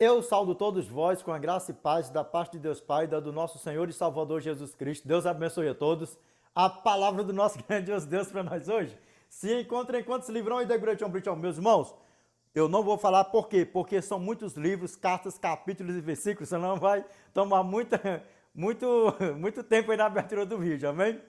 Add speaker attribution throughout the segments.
Speaker 1: Eu saúdo todos vós com a graça e paz da parte de Deus Pai, da do nosso Senhor e Salvador Jesus Cristo. Deus abençoe a todos. A palavra do nosso grandioso Deus para nós hoje se encontra em quantos livrão e degrutião, meus irmãos? Eu não vou falar por quê, porque são muitos livros, cartas, capítulos e versículos, senão vai tomar muito tempo aí na abertura do vídeo, amém?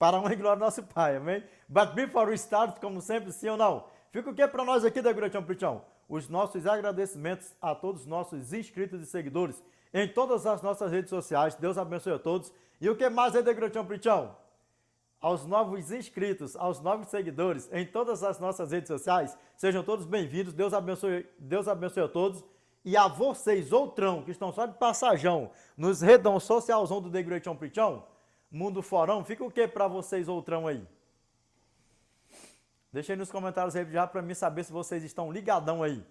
Speaker 1: Para a honra e glória do nosso Pai, amém? But before we start, como sempre, sim ou não? Fica o que para nós aqui da Degrutião? Os nossos agradecimentos a todos os nossos inscritos e seguidores em todas as nossas redes sociais. Deus abençoe a todos. E o que mais é Degrutião? Aos novos inscritos, aos novos seguidores em todas as nossas redes sociais, sejam todos bem-vindos. Deus abençoe a todos. E a vocês, outrão, que estão só de passagem nos redão socialzão do Degrutião, Mundo Forão, fica o que para vocês, outrão aí? Deixa aí nos comentários aí já para mim saber se vocês estão ligadão aí.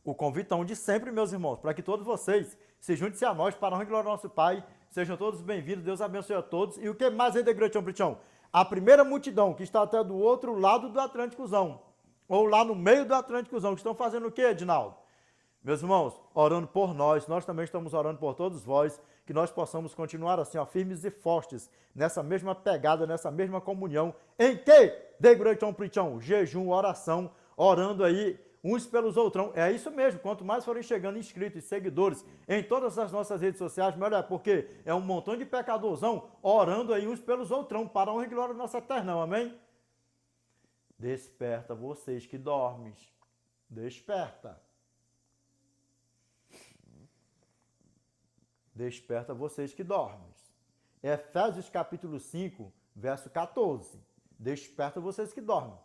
Speaker 1: O convitão de sempre, meus irmãos, para que todos vocês se juntem-se a nós para a honra e glória do nosso Pai. Sejam todos bem-vindos, Deus abençoe a todos. E o que mais é Degrutião? A primeira multidão que está até do outro lado do Atlânticozão, ou lá no meio do Atlânticozão, que estão fazendo o que, Edinaldo? Meus irmãos, orando por nós também estamos orando por todos vós, que nós possamos continuar assim, ó, firmes e fortes, nessa mesma pegada, nessa mesma comunhão, em que? Degrutião, jejum, oração, orando aí uns pelos outros. É isso mesmo, quanto mais forem chegando inscritos e seguidores em todas as nossas redes sociais, melhor é, porque é um montão de pecadorzão orando aí uns pelos outros, para a honra e glória do nosso eternão, amém? Desperta vocês que dormes, desperta. Desperta vocês que dormem. Efésios capítulo 5, verso 14. Desperta vocês que dormem.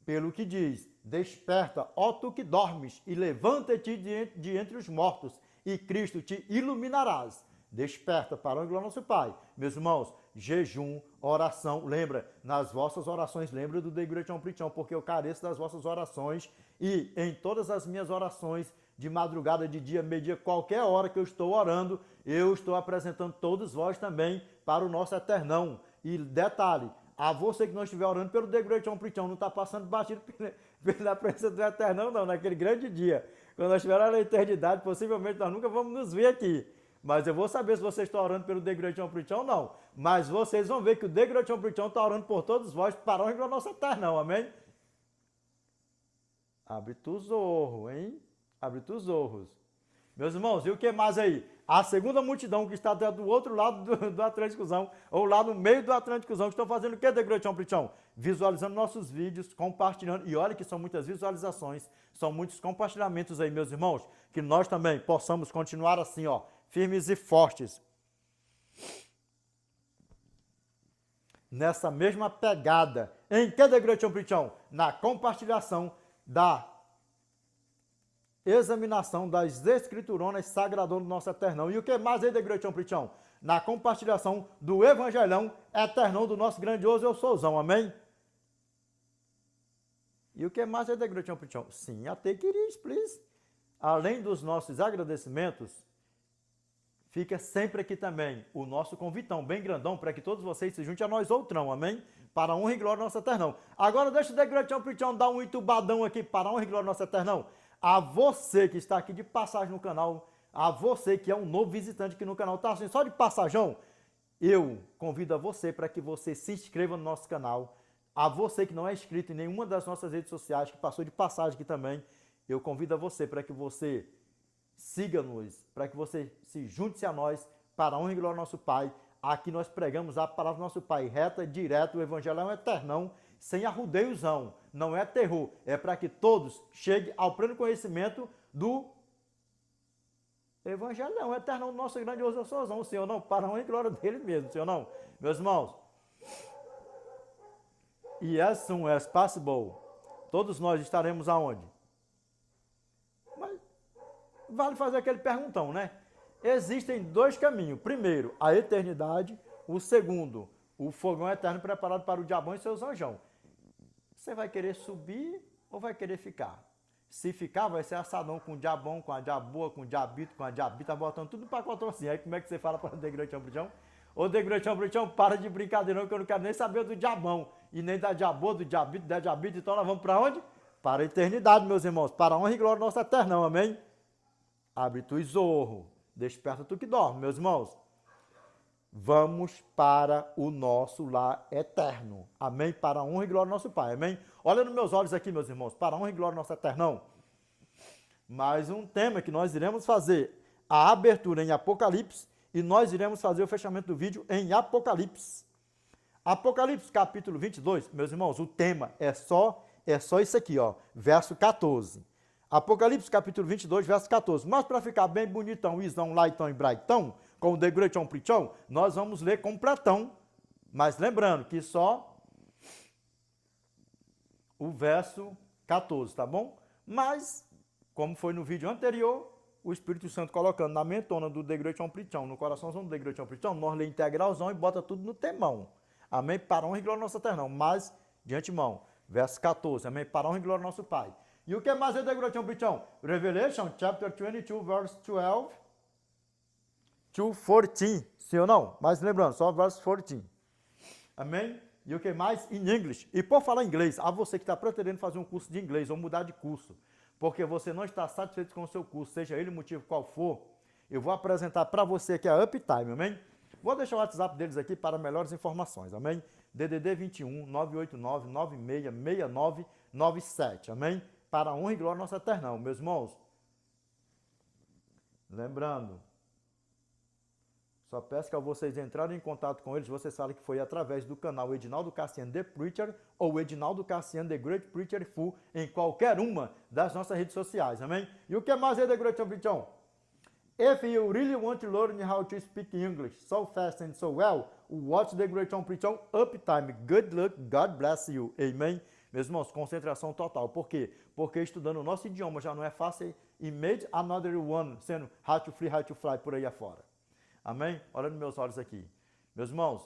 Speaker 1: Pelo que diz, desperta, ó tu que dormes, e levanta-te de entre os mortos, e Cristo te iluminarás. Desperta para o glória nosso Pai. Meus irmãos, jejum, oração, lembra, nas vossas orações, lembra do Degrutião, porque eu careço das vossas orações, e em todas as minhas orações, de madrugada, de dia, meio-dia, qualquer hora que eu estou orando, eu estou apresentando todos vós também para o nosso eternão. E detalhe, a você que não estiver orando pelo Degrutião, não está passando batido pela presença do eternão, não, naquele grande dia. Quando nós estivermos na eternidade, possivelmente nós nunca vamos nos ver aqui. Mas eu vou saber se vocês estão orando pelo Degrutião ou não. Mas vocês vão ver que o Degrutião está orando por todos vós para a honra do nosso eternão, amém? Abre tus olhos, hein? Abre tus olhos. Meus irmãos, e o que mais aí? A segunda multidão que está até do outro lado do Atlânticozão, ou lá no meio do Atlânticozão, que estão fazendo o que, Degrutião? Visualizando nossos vídeos, compartilhando. E olha que são muitas visualizações, são muitos compartilhamentos aí, meus irmãos, que nós também possamos continuar assim, ó, firmes e fortes. Nessa mesma pegada. Em que, Degrutião? Na compartilhação da examinação das escrituronas sagradonas do nosso eternão. E o que mais aí, Degrutião? Na compartilhação do evangelhão eternão do nosso grandioso Eu Souzão, amém? E o que mais aí, Degrutião? Sim, até queria, please. Além dos nossos agradecimentos, fica sempre aqui também o nosso convitão bem grandão para que todos vocês se juntem a nós outrão, amém? Para a honra e glória do nosso eternão. Agora deixa o Degrutião dar um entubadão aqui para a honra e glória do nosso eternão. A você que está aqui de passagem no canal, a você que é um novo visitante aqui no canal, tá assim, só de passagem, eu convido a você para que você se inscreva no nosso canal. A você que não é inscrito em nenhuma das nossas redes sociais, que passou de passagem aqui também, eu convido a você para que você siga-nos, para que você se junte-se a nós para a honra e glória do nosso Pai. Aqui nós pregamos a palavra do nosso Pai, reta, direto, o evangelho é um eternão, sem arrudeiozão, não é terror, é para que todos cheguem ao pleno conhecimento do evangelho eternão do nosso grandioso Souzão, Senhor não, para a honra e glória dele mesmo, Senhor não. Meus irmãos, e as soon as possible, todos nós estaremos aonde? Mas vale fazer aquele perguntão, né? Existem dois caminhos. Primeiro, a eternidade. O segundo, o fogão eterno preparado para o diabão e seus anjão. Você vai querer subir ou vai querer ficar? Se ficar, vai ser assadão com o diabão, com a diaboa, com o diabito, com a diabita, botando tudo no pacotão assim. Aí como é que você fala para o Degrutião? Ô Degrutião, para de brincadeira, que eu não quero nem saber do diabão. E nem da diaboa, do diabito, da diabita. Então nós vamos para onde? para a eternidade, meus irmãos, para a honra e glória do nosso eterno, amém? Abre tu zorro, desperta tu que dorme, meus irmãos. Vamos para o nosso lar eterno, amém? Para a honra e glória do nosso Pai, amém? Olha nos meus olhos aqui, meus irmãos, para a honra e glória do nosso eterno. Mais um tema que nós iremos fazer, a abertura em Apocalipse, e nós iremos fazer o fechamento do vídeo em Apocalipse. Apocalipse capítulo 22, meus irmãos, o tema é só isso aqui, ó, verso 14. Apocalipse capítulo 22, verso 14. Mas para ficar bem bonitão, isão, laitão e braitão, com o degrechão, prichão, nós vamos ler completão. Mas lembrando que só o verso 14, tá bom? Mas, como foi no vídeo anterior, o Espírito Santo colocando na mentona do degrechão, prichão, no coraçãozão do degrechão, prichão, nós lê integralzão e bota tudo no temão. Amém? Para a honra e glória do nosso eterno. Mas, de antemão, verso 14. Amém? Para a honra e glória do nosso Pai. E o que mais é degrechão, prichão? Revelation, chapter 22, verse 12 to 14. Sim ou não? Mas lembrando, só verse 14. Amém? E o que mais? In English. E por falar em inglês, a você que está pretendendo fazer um curso de inglês ou mudar de curso, porque você não está satisfeito com o seu curso, seja ele o motivo qual for, eu vou apresentar para você aqui a Uptime, amém? Vou deixar o WhatsApp deles aqui para melhores informações, amém? DDD 21 989 9669 97, amém? Para a honra e glória do nosso eternão, meus irmãos. Lembrando, só peço que ao vocês entrarem em contato com eles, vocês falem que foi através do canal Edinaldo Cassiano The Preacher ou Edinaldo Cassiano The Great Preacher Full em qualquer uma das nossas redes sociais, amém? E o que mais é The Great Preacher? If you really want to learn how to speak English so fast and so well, watch the Great Preacher Uptime. Good luck, God bless you. Amen? Meus irmãos, concentração total. Por quê? Porque estudando o nosso idioma já não é fácil e made another one, sendo how to fly por aí afora. Amém? Olha nos meus olhos aqui. Meus irmãos,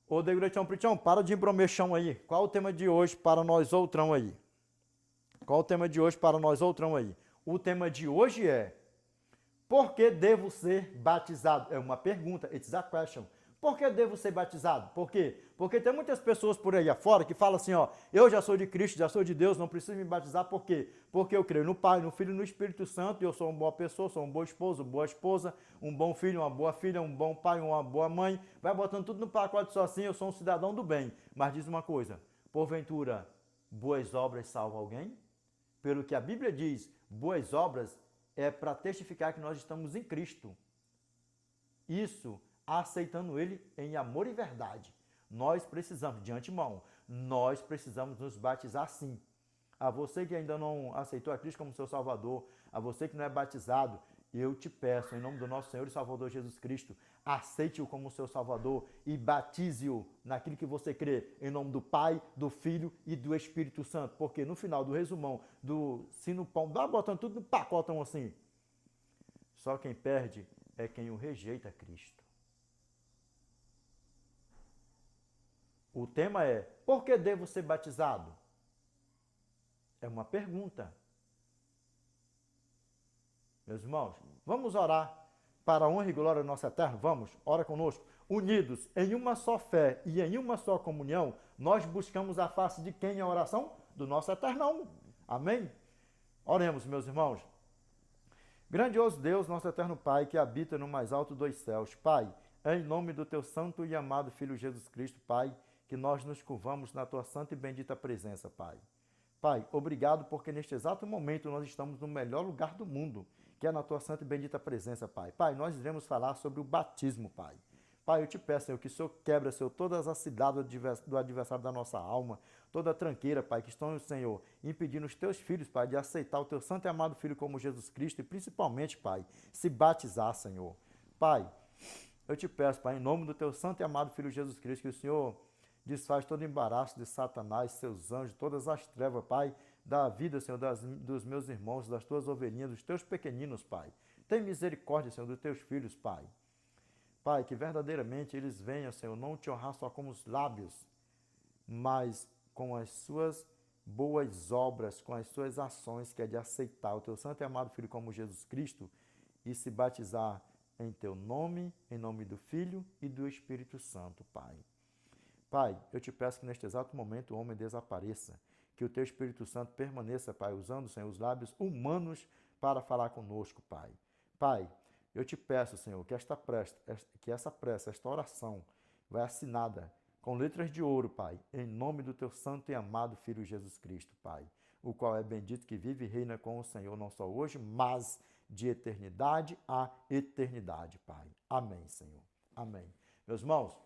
Speaker 1: ô The Great Preacher, para de embromechão aí. Qual o tema de hoje para nós outrão aí? Qual o tema de hoje para nós outrão aí? O tema de hoje é: por que devo ser batizado? É uma pergunta, it's a question. Por que devo ser batizado? Por quê? Porque tem muitas pessoas por aí afora que falam assim, ó, eu já sou de Cristo, já sou de Deus, não preciso me batizar, por quê? Porque eu creio no Pai, no Filho e no Espírito Santo, e eu sou uma boa pessoa, sou um bom esposo, boa esposa, um bom filho, uma boa filha, um bom pai, uma boa mãe, vai botando tudo no pacote só assim, eu sou um cidadão do bem. Mas diz uma coisa, porventura, boas obras salvam alguém? Pelo que a Bíblia diz, boas obras é para testificar que nós estamos em Cristo. Isso, aceitando Ele em amor e verdade. Nós precisamos, de antemão, nós precisamos nos batizar sim. A você que ainda não aceitou a Cristo como seu Salvador, a você que não é batizado, eu te peço, em nome do nosso Senhor e Salvador Jesus Cristo, aceite-o como seu Salvador e batize-o naquilo que você crê, em nome do Pai, do Filho e do Espírito Santo. Porque no final do resumão, do sino pão, dá botando tudo no pacotão assim. Só quem perde é quem o rejeita a Cristo. O tema é: por que devo ser batizado? É uma pergunta. Meus irmãos, vamos orar para a honra e glória do nosso eterno? Vamos, ora conosco. Unidos em uma só fé e em uma só comunhão, nós buscamos a face de quem? A oração? Do nosso eternão. Amém? Oremos, meus irmãos. Grandioso Deus, nosso eterno Pai, que habita no mais alto dos céus. Pai, em nome do teu santo e amado Filho Jesus Cristo, Pai, que nós nos curvamos na tua santa e bendita presença, Pai. Pai, obrigado porque neste exato momento nós estamos no melhor lugar do mundo, que é na tua santa e bendita presença, Pai. Pai, nós iremos falar sobre o batismo, Pai. Pai, eu te peço, Senhor, que o Senhor quebra, Senhor, todas as cidades do adversário da nossa alma, toda a tranqueira, Pai, que estão, Senhor, impedindo os teus filhos, Pai, de aceitar o teu santo e amado Filho como Jesus Cristo e principalmente, Pai, se batizar, Senhor. Pai, eu te peço, Pai, em nome do teu santo e amado Filho Jesus Cristo, que o Senhor desfaz todo embaraço de Satanás, seus anjos, todas as trevas, Pai, da vida, Senhor, dos meus irmãos, das tuas ovelhinhas, dos teus pequeninos, Pai. Tem misericórdia, Senhor, dos teus filhos, Pai. Pai, que verdadeiramente eles venham, Senhor, não te honrar só com os lábios, mas com as suas boas obras, com as suas ações, que é de aceitar o teu santo e amado Filho como Jesus Cristo e se batizar em teu nome, em nome do Filho e do Espírito Santo, Pai. Pai, eu te peço que neste exato momento o homem desapareça, que o teu Espírito Santo permaneça, Pai, usando, Senhor, os lábios humanos para falar conosco, Pai. Pai, eu te peço, Senhor, que essa prece, esta oração, vai assinada com letras de ouro, Pai, em nome do teu santo e amado Filho Jesus Cristo, Pai, o qual é bendito que vive e reina com o Senhor, não só hoje, mas de eternidade a eternidade, Pai. Amém, Senhor. Amém. Meus irmãos,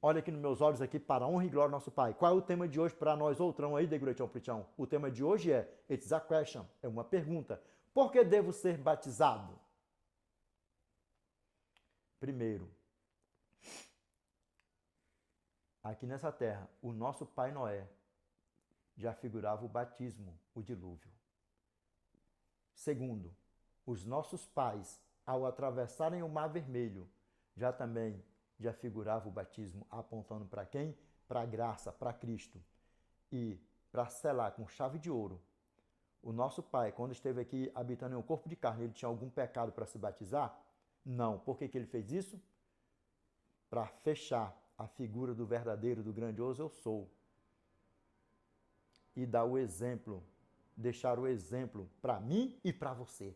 Speaker 1: olha aqui nos meus olhos aqui para a honra e glória do nosso Pai. Qual é o tema de hoje para nós, outrão aí, de Gretão Pritão? O tema de hoje é It's a question, é uma pergunta. Por que devo ser batizado? Primeiro, aqui nessa terra, o nosso pai Noé já figurava o batismo, o dilúvio. Segundo, os nossos pais, ao atravessarem o Mar Vermelho, já figurava o batismo, apontando para quem? Para a graça, para Cristo. E para selar com chave de ouro, o nosso pai, quando esteve aqui habitando em um corpo de carne, ele tinha algum pecado para se batizar? Não. Por que ele fez isso? Para fechar a figura do verdadeiro, do grandioso eu sou. E dar o exemplo, deixar o exemplo para mim e para você.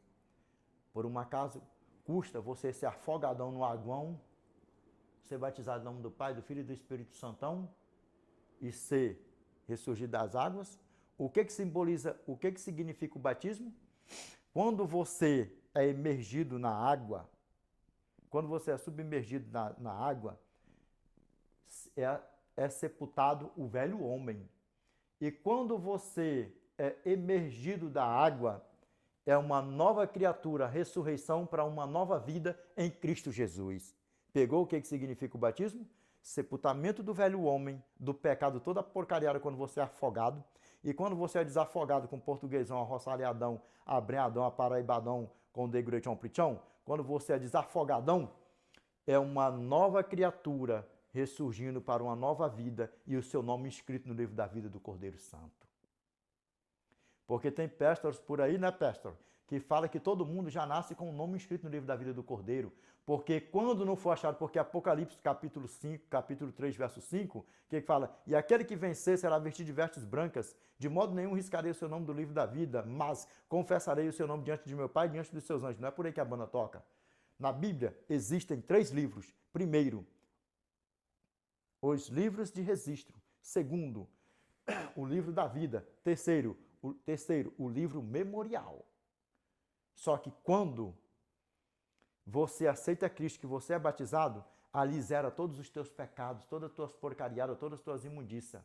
Speaker 1: Por um acaso, custa você ser afogadão no aguão, ser batizado em nome do Pai, do Filho e do Espírito Santão e ser ressurgido das águas? O que simboliza, o que significa o batismo? Quando você é emergido na água, quando você é submergido na água, é sepultado o velho homem. E quando você é emergido da água, é uma nova criatura, ressurreição para uma nova vida em Cristo Jesus. Pegou o que significa o batismo? Sepultamento do velho homem, do pecado, toda porcariada quando você é afogado. E quando você é desafogado com portuguesão, arroçalhadão, abreadão, aparaibadão, com degretão prichão, quando você é desafogadão, é uma nova criatura ressurgindo para uma nova vida e o seu nome escrito no livro da vida do Cordeiro Santo. Porque tem pastores por aí, né, pastor? Que fala que todo mundo já nasce com o nome escrito no livro da vida do Cordeiro. Porque quando não for achado, porque Apocalipse capítulo 5, capítulo 3, verso 5, que fala, e aquele que vencer será vestido de vestes brancas, de modo nenhum riscarei o seu nome do livro da vida, mas confessarei o seu nome diante de meu Pai e diante dos seus anjos. Não é por aí que a banda toca. Na Bíblia existem 3 livros. Primeiro, os livros de registro. Segundo, o livro da vida. Terceiro, o livro memorial. Só que quando você aceita Cristo, que você é batizado, ali zera todos os teus pecados, todas as tuas porcariadas, todas as tuas imundícias.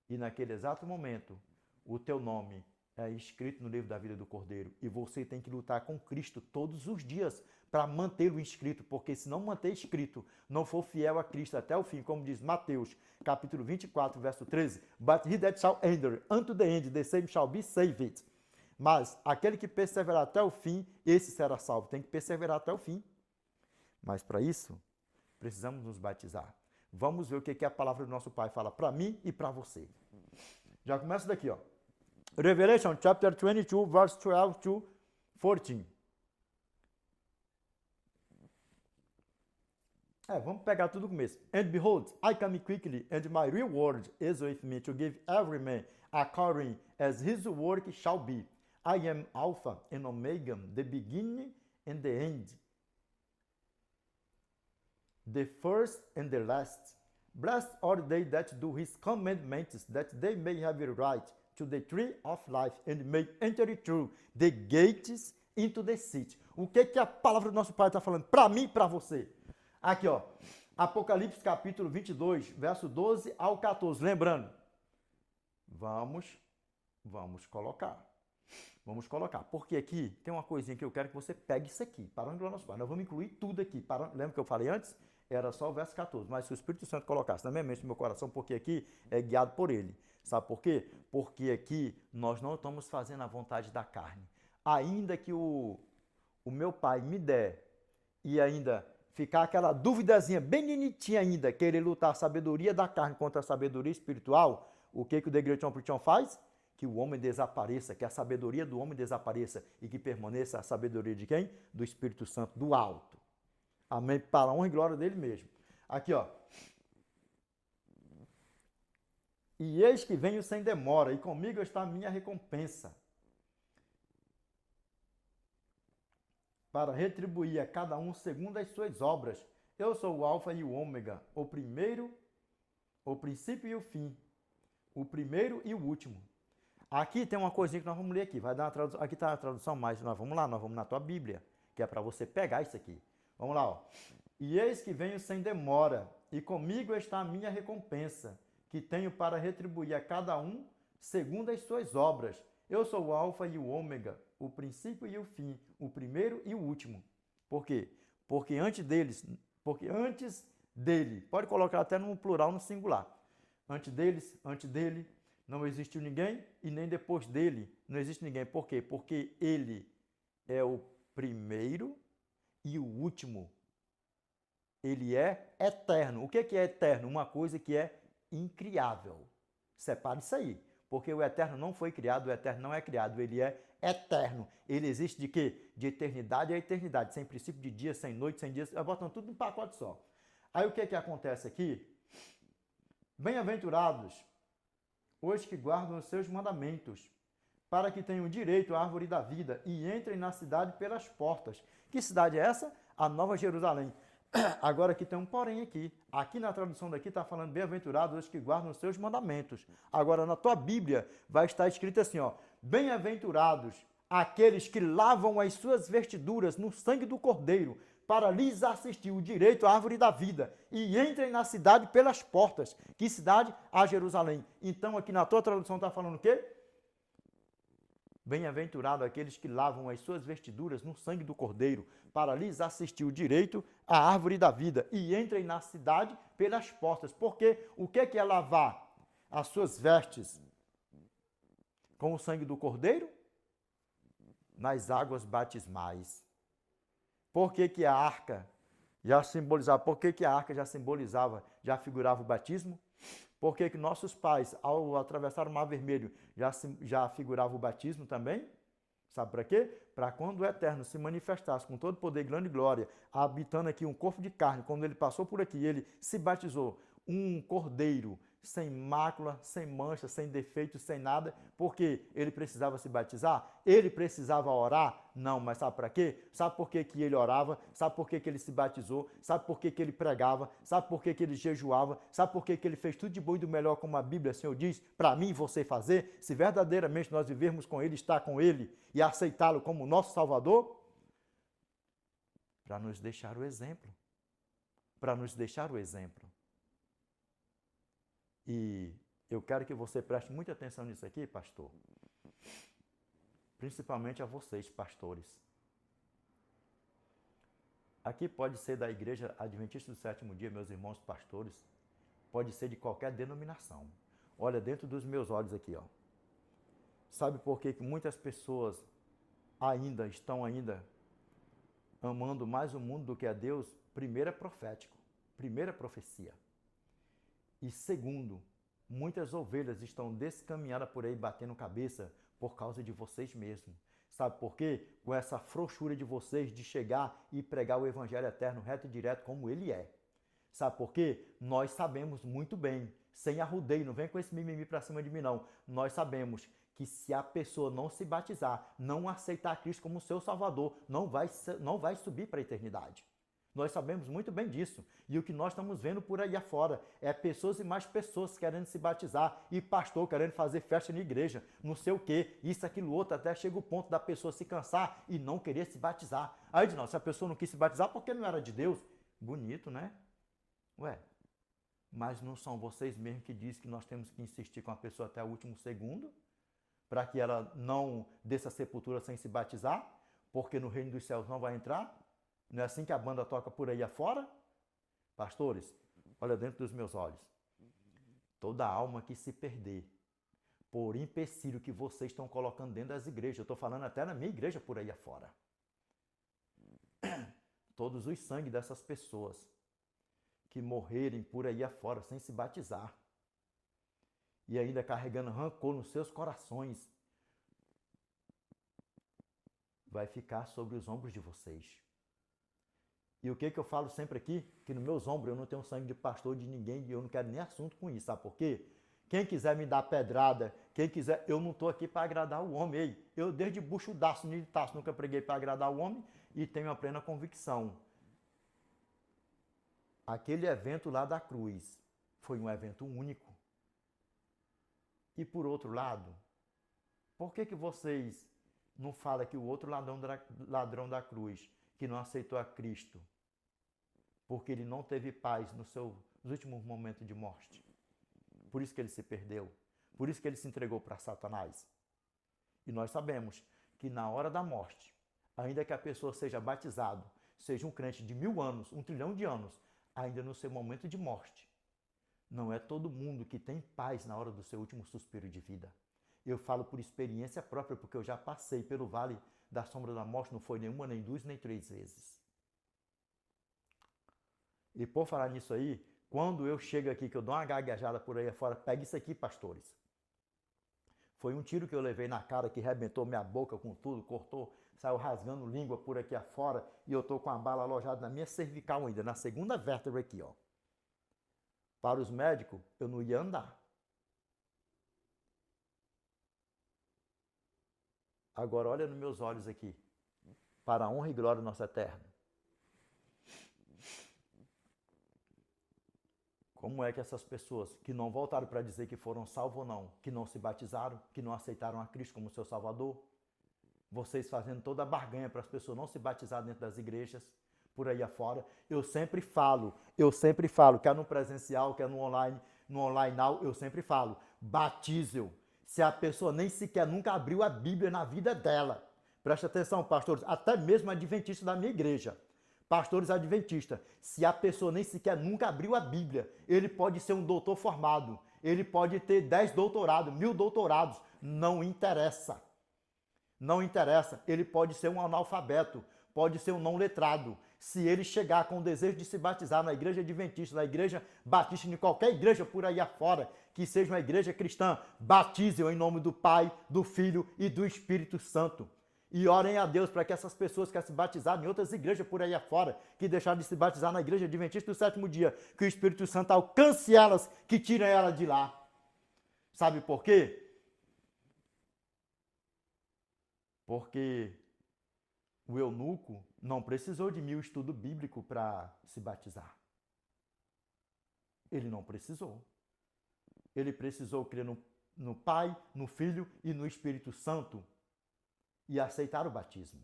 Speaker 1: E naquele exato momento, o teu nome é escrito no livro da vida do Cordeiro. E você tem que lutar com Cristo todos os dias para mantê-lo inscrito, porque se não manter escrito, não for fiel a Cristo até o fim, como diz Mateus, capítulo 24, verso 13, but he that shall enter unto the end, the same shall be saved. Mas aquele que perseverar até o fim, esse será salvo. Tem que perseverar até o fim. Mas para isso, precisamos nos batizar. Vamos ver o que a palavra do nosso Pai fala para mim e para você. Já começa daqui, ó. Revelation chapter 22, verse 12 to 14. Vamos pegar tudo do começo. And behold, I come quickly, and my reward is with me to give every man according as his work shall be. I am Alpha and Omega, the beginning and the end, the first and the last. Blessed are they that do his commandments, that they may have a right to the tree of life and may enter through the gates into the city. O que a palavra do nosso Pai está falando para mim e para você? Aqui, ó, Apocalipse capítulo 22, verso 12 ao 14. Lembrando, vamos colocar. Vamos colocar, porque aqui tem uma coisinha que eu quero que você pegue isso aqui, para onde nosso Pai. Nós vamos incluir tudo aqui. Lembra que eu falei antes? Era só o verso 14, mas se o Espírito Santo colocasse na minha mente, no meu coração, porque aqui é guiado por ele. Sabe por quê? Porque aqui nós não estamos fazendo a vontade da carne. Ainda que o meu Pai me der e ainda ficar aquela duvidazinha bem bonitinha ainda, querer lutar a sabedoria da carne contra a sabedoria espiritual, o que o Degretão Prichão faz? Que o homem desapareça, que a sabedoria do homem desapareça e que permaneça a sabedoria de quem? Do Espírito Santo, do alto. Amém? Para a honra e glória dele mesmo. Aqui, ó. E eis que venho sem demora, e comigo está a minha recompensa, para retribuir a cada um segundo as suas obras. Eu sou o Alfa e o Ômega, o primeiro, o princípio e o fim, o primeiro e o último. Aqui tem uma coisinha que nós vamos ler aqui. Vai dar uma tradução. Aqui está a tradução, mas nós vamos lá, nós vamos na tua Bíblia, que é para você pegar isso aqui. Vamos lá, ó. E eis que venho sem demora, e comigo está a minha recompensa, que tenho para retribuir a cada um segundo as suas obras. Eu sou o Alfa e o Ômega, o princípio e o fim, o primeiro e o último. Por quê? Porque antes dele, pode colocar até no plural, no singular. Antes dele, não existiu ninguém, e nem depois dele não existe ninguém. Por quê? Porque ele é o primeiro e o último. Ele é eterno. O que é eterno? Uma coisa que é incriável. Separe isso aí. Porque o eterno não foi criado, o eterno não é criado, ele é eterno. Ele existe de quê? De eternidade a eternidade, sem princípio de dia, sem noite, sem dia, botam tudo num pacote só. Aí o que acontece aqui? Bem-aventurados os que guardam os seus mandamentos, para que tenham direito à árvore da vida e entrem na cidade pelas portas. Que cidade é essa? A Nova Jerusalém. Agora aqui tem um porém aqui. Aqui na tradução daqui está falando bem-aventurados os que guardam os seus mandamentos. Agora na tua Bíblia vai estar escrito assim, ó: bem-aventurados aqueles que lavam as suas vestiduras no sangue do Cordeiro, para lhes assistir o direito à árvore da vida e entrem na cidade pelas portas. Que cidade? A Jerusalém. Então aqui na tua tradução está falando o quê? Bem-aventurado aqueles que lavam as suas vestiduras no sangue do Cordeiro, para lhes assistir o direito à árvore da vida e entrem na cidade pelas portas. Porque o que é lavar as suas vestes com o sangue do Cordeiro? Nas águas batismais. Por que a arca já simbolizava? Por que a arca já simbolizava, já figurava o batismo? Por que nossos pais, ao atravessar o Mar Vermelho, já figurava o batismo também? Sabe para quê? Para quando o Eterno se manifestasse com todo poder, grande glória, habitando aqui um corpo de carne, quando ele passou por aqui, ele se batizou, um cordeiro, sem mácula, sem mancha, sem defeito, sem nada, porque ele precisava se batizar? Ele precisava orar? Não, mas sabe para quê? Sabe por que ele orava? Sabe por que ele se batizou? Sabe por que ele pregava? Sabe por que ele jejuava? Sabe por que ele fez tudo de bom e do melhor, como a Bíblia, Senhor, diz, para mim e você fazer? Se verdadeiramente nós vivermos com ele, estar com ele e aceitá-lo como nosso Salvador, para nos deixar o exemplo. Para nos deixar o exemplo. E eu quero que você preste muita atenção nisso aqui, pastor. Principalmente a vocês, pastores. Aqui pode ser da Igreja Adventista do Sétimo Dia, meus irmãos pastores. Pode ser de qualquer denominação. Olha dentro dos meus olhos aqui, ó. Sabe por que muitas pessoas estão amando mais o mundo do que a Deus? Primeiro é profético. Primeira profecia. E segundo, muitas ovelhas estão descaminhadas por aí batendo cabeça por causa de vocês mesmos. Sabe por quê? Com essa frouxura de vocês de chegar e pregar o evangelho eterno reto e direto como ele é. Sabe por quê? Nós sabemos muito bem, sem arrudeio, não vem com esse mimimi pra cima de mim não. Nós sabemos que se a pessoa não se batizar, não aceitar Cristo como seu Salvador, não vai subir para a eternidade. Nós sabemos muito bem disso. E o que nós estamos vendo por aí afora é pessoas e mais pessoas querendo se batizar e pastor querendo fazer festa na igreja, não sei o quê, isso, aquilo, outro, até chega o ponto da pessoa se cansar e não querer se batizar. Aí diz, não, se a pessoa não quis se batizar, porque não era de Deus? Bonito, né? Ué, mas não são vocês mesmos que dizem que nós temos que insistir com a pessoa até o último segundo, para que ela não desça a sepultura sem se batizar, porque no reino dos céus não vai entrar? Não é assim que a banda toca por aí afora? Pastores, olha dentro dos meus olhos. Toda alma que se perder por empecilho que vocês estão colocando dentro das igrejas, eu estou falando até na minha igreja por aí afora. Todos os sangues dessas pessoas que morrerem por aí afora sem se batizar e ainda carregando rancor nos seus corações, vai ficar sobre os ombros de vocês. E o que eu falo sempre aqui? Que nos meus ombros eu não tenho sangue de pastor de ninguém e eu não quero nem assunto com isso. Sabe por quê? Quem quiser me dar pedrada, quem quiser, eu não estou aqui para agradar o homem. Ei, eu desde buchudaço, nilitaço, nunca preguei para agradar o homem e tenho a plena convicção. Aquele evento lá da cruz foi um evento único. E por outro lado, por que vocês não falam que o outro ladrão da cruz, que não aceitou a Cristo, porque ele não teve paz nos últimos momentos de morte? Por isso que ele se perdeu. Por isso que ele se entregou para Satanás. E nós sabemos que na hora da morte, ainda que a pessoa seja batizado, seja um crente de 1000 anos, 1 trilhão de anos, ainda no seu momento de morte, não é todo mundo que tem paz na hora do seu último suspiro de vida. Eu falo por experiência própria, porque eu já passei pelo vale da sombra da morte, não foi nenhuma, nem 2, nem 3 vezes. E por falar nisso aí, quando eu chego aqui, que eu dou uma gaguejada por aí afora, pega isso aqui, pastores. Foi um tiro que eu levei na cara que arrebentou minha boca com tudo, cortou, saiu rasgando língua por aqui afora e eu tô com a bala alojada na minha cervical ainda, na segunda vértebra aqui, ó. Para os médicos, eu não ia andar. Agora olha nos meus olhos aqui, para a honra e glória do nosso Eterno. Como é que essas pessoas que não voltaram para dizer que foram salvos ou não, que não se batizaram, que não aceitaram a Cristo como seu Salvador, vocês fazendo toda a barganha para as pessoas não se batizar dentro das igrejas, por aí afora, eu sempre falo, quer no presencial, quer no online now, eu sempre falo, batize-o. Se a pessoa nem sequer nunca abriu a Bíblia na vida dela. Preste atenção, pastores, até mesmo adventistas da minha igreja. Pastores adventistas, se a pessoa nem sequer nunca abriu a Bíblia, ele pode ser um doutor formado, ele pode ter 10 doutorados, 1000 doutorados, não interessa. Não interessa, ele pode ser um analfabeto, pode ser um não letrado. Se ele chegar com o desejo de se batizar na igreja adventista, na igreja batista, em qualquer igreja por aí afora, que seja uma igreja cristã, batize-o em nome do Pai, do Filho e do Espírito Santo. E orem a Deus para que essas pessoas que querem se batizar em outras igrejas por aí afora, que deixaram de se batizar na igreja adventista do 7º dia, que o Espírito Santo alcance elas, que tirem elas de lá. Sabe por quê? Porque o eunuco não precisou de 1000 estudos bíblicos para se batizar. Ele não precisou. Ele precisou crer no Pai, no Filho e no Espírito Santo e aceitar o batismo.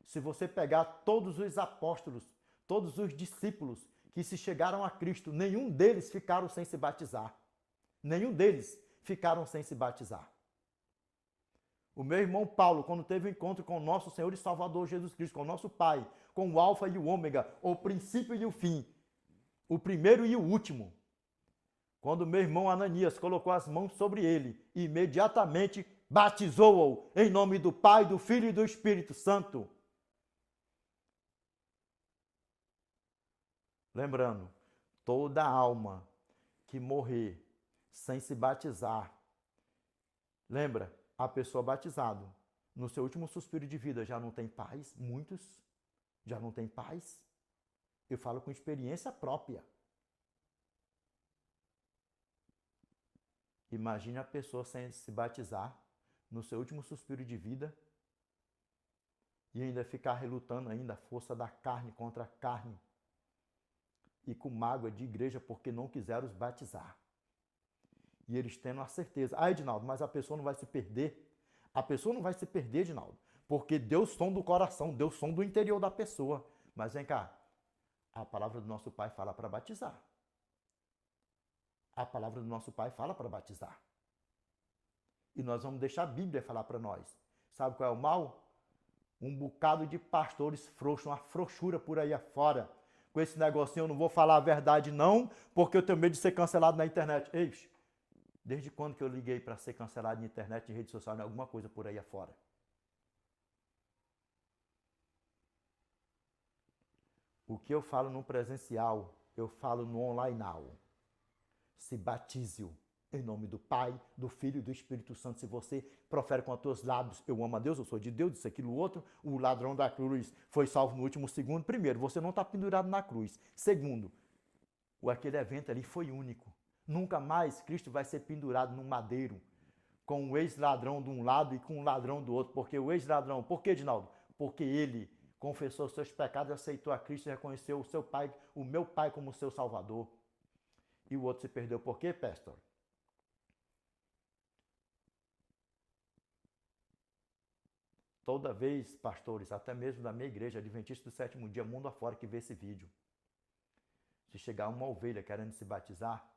Speaker 1: Se você pegar todos os apóstolos, todos os discípulos que se chegaram a Cristo, nenhum deles ficaram sem se batizar. Nenhum deles ficaram sem se batizar. O meu irmão Paulo, quando teve um encontro com o nosso Senhor e Salvador Jesus Cristo, com o nosso Pai, com o Alfa e o Ômega, o princípio e o fim, o primeiro e o último, quando o meu irmão Ananias colocou as mãos sobre ele, imediatamente batizou-o em nome do Pai, do Filho e do Espírito Santo. Lembrando, toda alma que morrer sem se batizar, lembra, a pessoa batizada, no seu último suspiro de vida, já não tem paz, muitos já não têm paz. Eu falo com experiência própria. Imagine a pessoa sem se batizar, no seu último suspiro de vida, e ainda ficar relutando ainda a força da carne contra a carne, e com mágoa de igreja porque não quiseram os batizar. E eles tendo a certeza, Edinaldo, mas a pessoa não vai se perder. A pessoa não vai se perder, Edinaldo, porque Deus som do coração, Deus som do interior da pessoa. Mas vem cá, a palavra do nosso Pai fala para batizar. A palavra do nosso Pai fala para batizar. E nós vamos deixar a Bíblia falar para nós. Sabe qual é o mal? Um bocado de pastores frouxos, uma frouxura por aí afora. Com esse negocinho eu não vou falar a verdade não, porque eu tenho medo de ser cancelado na internet. Ei, desde quando que eu liguei para ser cancelado na internet, em rede social, em alguma coisa por aí afora? O que eu falo no presencial, eu falo no online now. Se batize-o em nome do Pai, do Filho e do Espírito Santo. Se você profere com os teus lábios, eu amo a Deus, eu sou de Deus, isso, aquilo, outro, o ladrão da cruz foi salvo no último segundo. Primeiro, você não está pendurado na cruz. Segundo, aquele evento ali foi único. Nunca mais Cristo vai ser pendurado no madeiro com o ex-ladrão de um lado e com o ladrão do outro. Porque o ex-ladrão, por que, Edinaldo? Porque ele confessou seus pecados, aceitou a Cristo e reconheceu o seu pai, o meu pai como seu salvador. E o outro se perdeu. Por quê, pastor? Toda vez, pastores, até mesmo da minha igreja, Adventista do Sétimo Dia, mundo afora, que vê esse vídeo, se chegar uma ovelha querendo se batizar,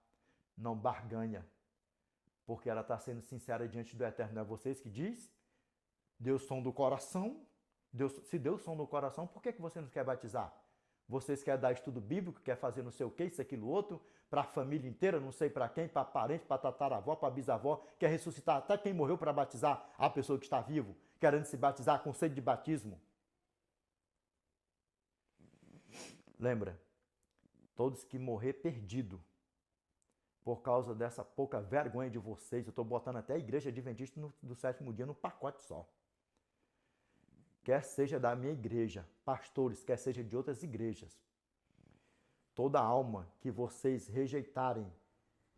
Speaker 1: não barganha, porque ela está sendo sincera diante do Eterno. Não é vocês que diz? Deus som do coração. Se Deus som do coração, por que você não quer batizar? Vocês querem dar estudo bíblico, quer fazer não sei o que, isso, aquilo, outro, para a família inteira, não sei para quem, para parente, para tataravó, para bisavó, quer ressuscitar até quem morreu para batizar a pessoa que está vivo, querendo se batizar com sede de batismo. Lembra, todos que morrer perdido, por causa dessa pouca vergonha de vocês, eu estou botando até a igreja adventista do sétimo dia no pacote só. Quer seja da minha igreja, pastores, quer seja de outras igrejas. Toda alma que vocês rejeitarem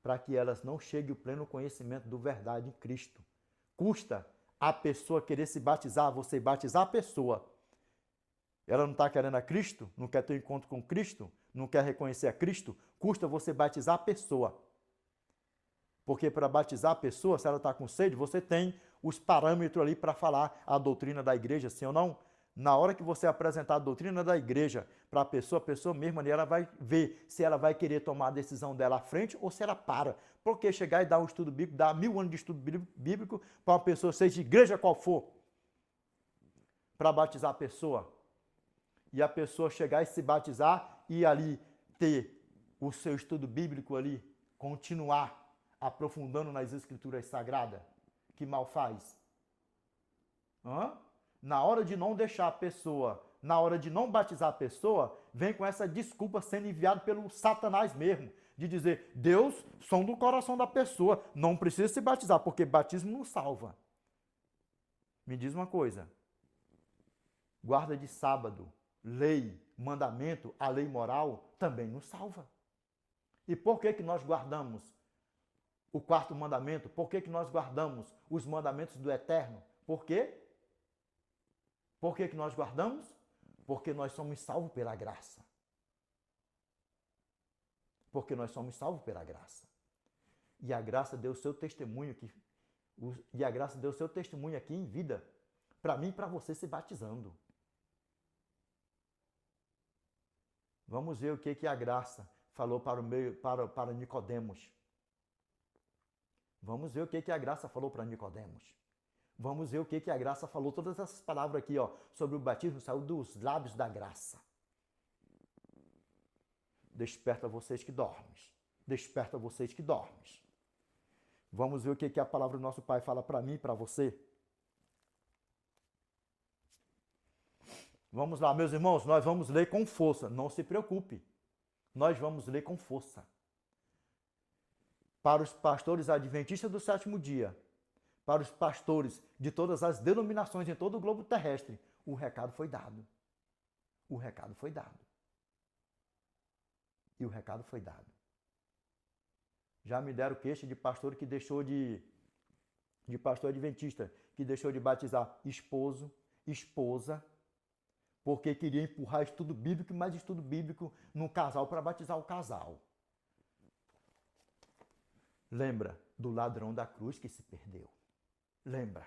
Speaker 1: para que elas não cheguem ao pleno conhecimento do verdade em Cristo. Custa a pessoa querer se batizar, você batizar a pessoa. Ela não está querendo a Cristo, não quer ter um encontro com Cristo, não quer reconhecer a Cristo, custa você batizar a pessoa. Porque para batizar a pessoa, se ela está com sede, você tem os parâmetros ali para falar a doutrina da igreja, sim ou não? Na hora que você apresentar a doutrina da igreja para a pessoa mesma ali, ela vai ver se ela vai querer tomar a decisão dela à frente ou se ela para. Porque chegar e dar um estudo bíblico, dar 1000 anos de estudo bíblico para uma pessoa, seja de igreja qual for, para batizar a pessoa. E a pessoa chegar e se batizar e ali ter o seu estudo bíblico ali, continuar aprofundando nas escrituras sagradas, que mal faz? Na hora de não deixar a pessoa, na hora de não batizar a pessoa, vem com essa desculpa sendo enviado pelo Satanás mesmo, de dizer, Deus, som do coração da pessoa, não precisa se batizar, porque batismo não salva. Me diz uma coisa, guarda de sábado, lei, mandamento, a lei moral, também não salva. E por que nós guardamos o quarto mandamento? Por que nós guardamos os mandamentos do Eterno? Por quê? Por que nós guardamos? Porque nós somos salvos pela graça. Porque nós somos salvos pela graça. E a graça deu seu testemunho aqui. E a graça deu seu testemunho aqui em vida, para mim e para você se batizando. Vamos ver o que a graça falou para Nicodemos. Vamos ver o que a graça falou para Nicodemos. Vamos ver o que a graça falou. Todas essas palavras aqui, ó, sobre o batismo, saiu dos lábios da graça. Desperta vocês que dormes. Desperta vocês que dormes. Vamos ver o que a palavra do nosso Pai fala para mim e para você. Vamos lá, meus irmãos, nós vamos ler com força. Não se preocupe. Nós vamos ler com força. Para os pastores adventistas do sétimo dia, para os pastores de todas as denominações em todo o globo terrestre, o recado foi dado. O recado foi dado. E o recado foi dado. Já me deram queixa de pastor que deixou de pastor adventista, que deixou de batizar esposo, esposa, porque queria empurrar estudo bíblico, mais estudo bíblico no casal para batizar o casal. Lembra do ladrão da cruz que se perdeu. Lembra.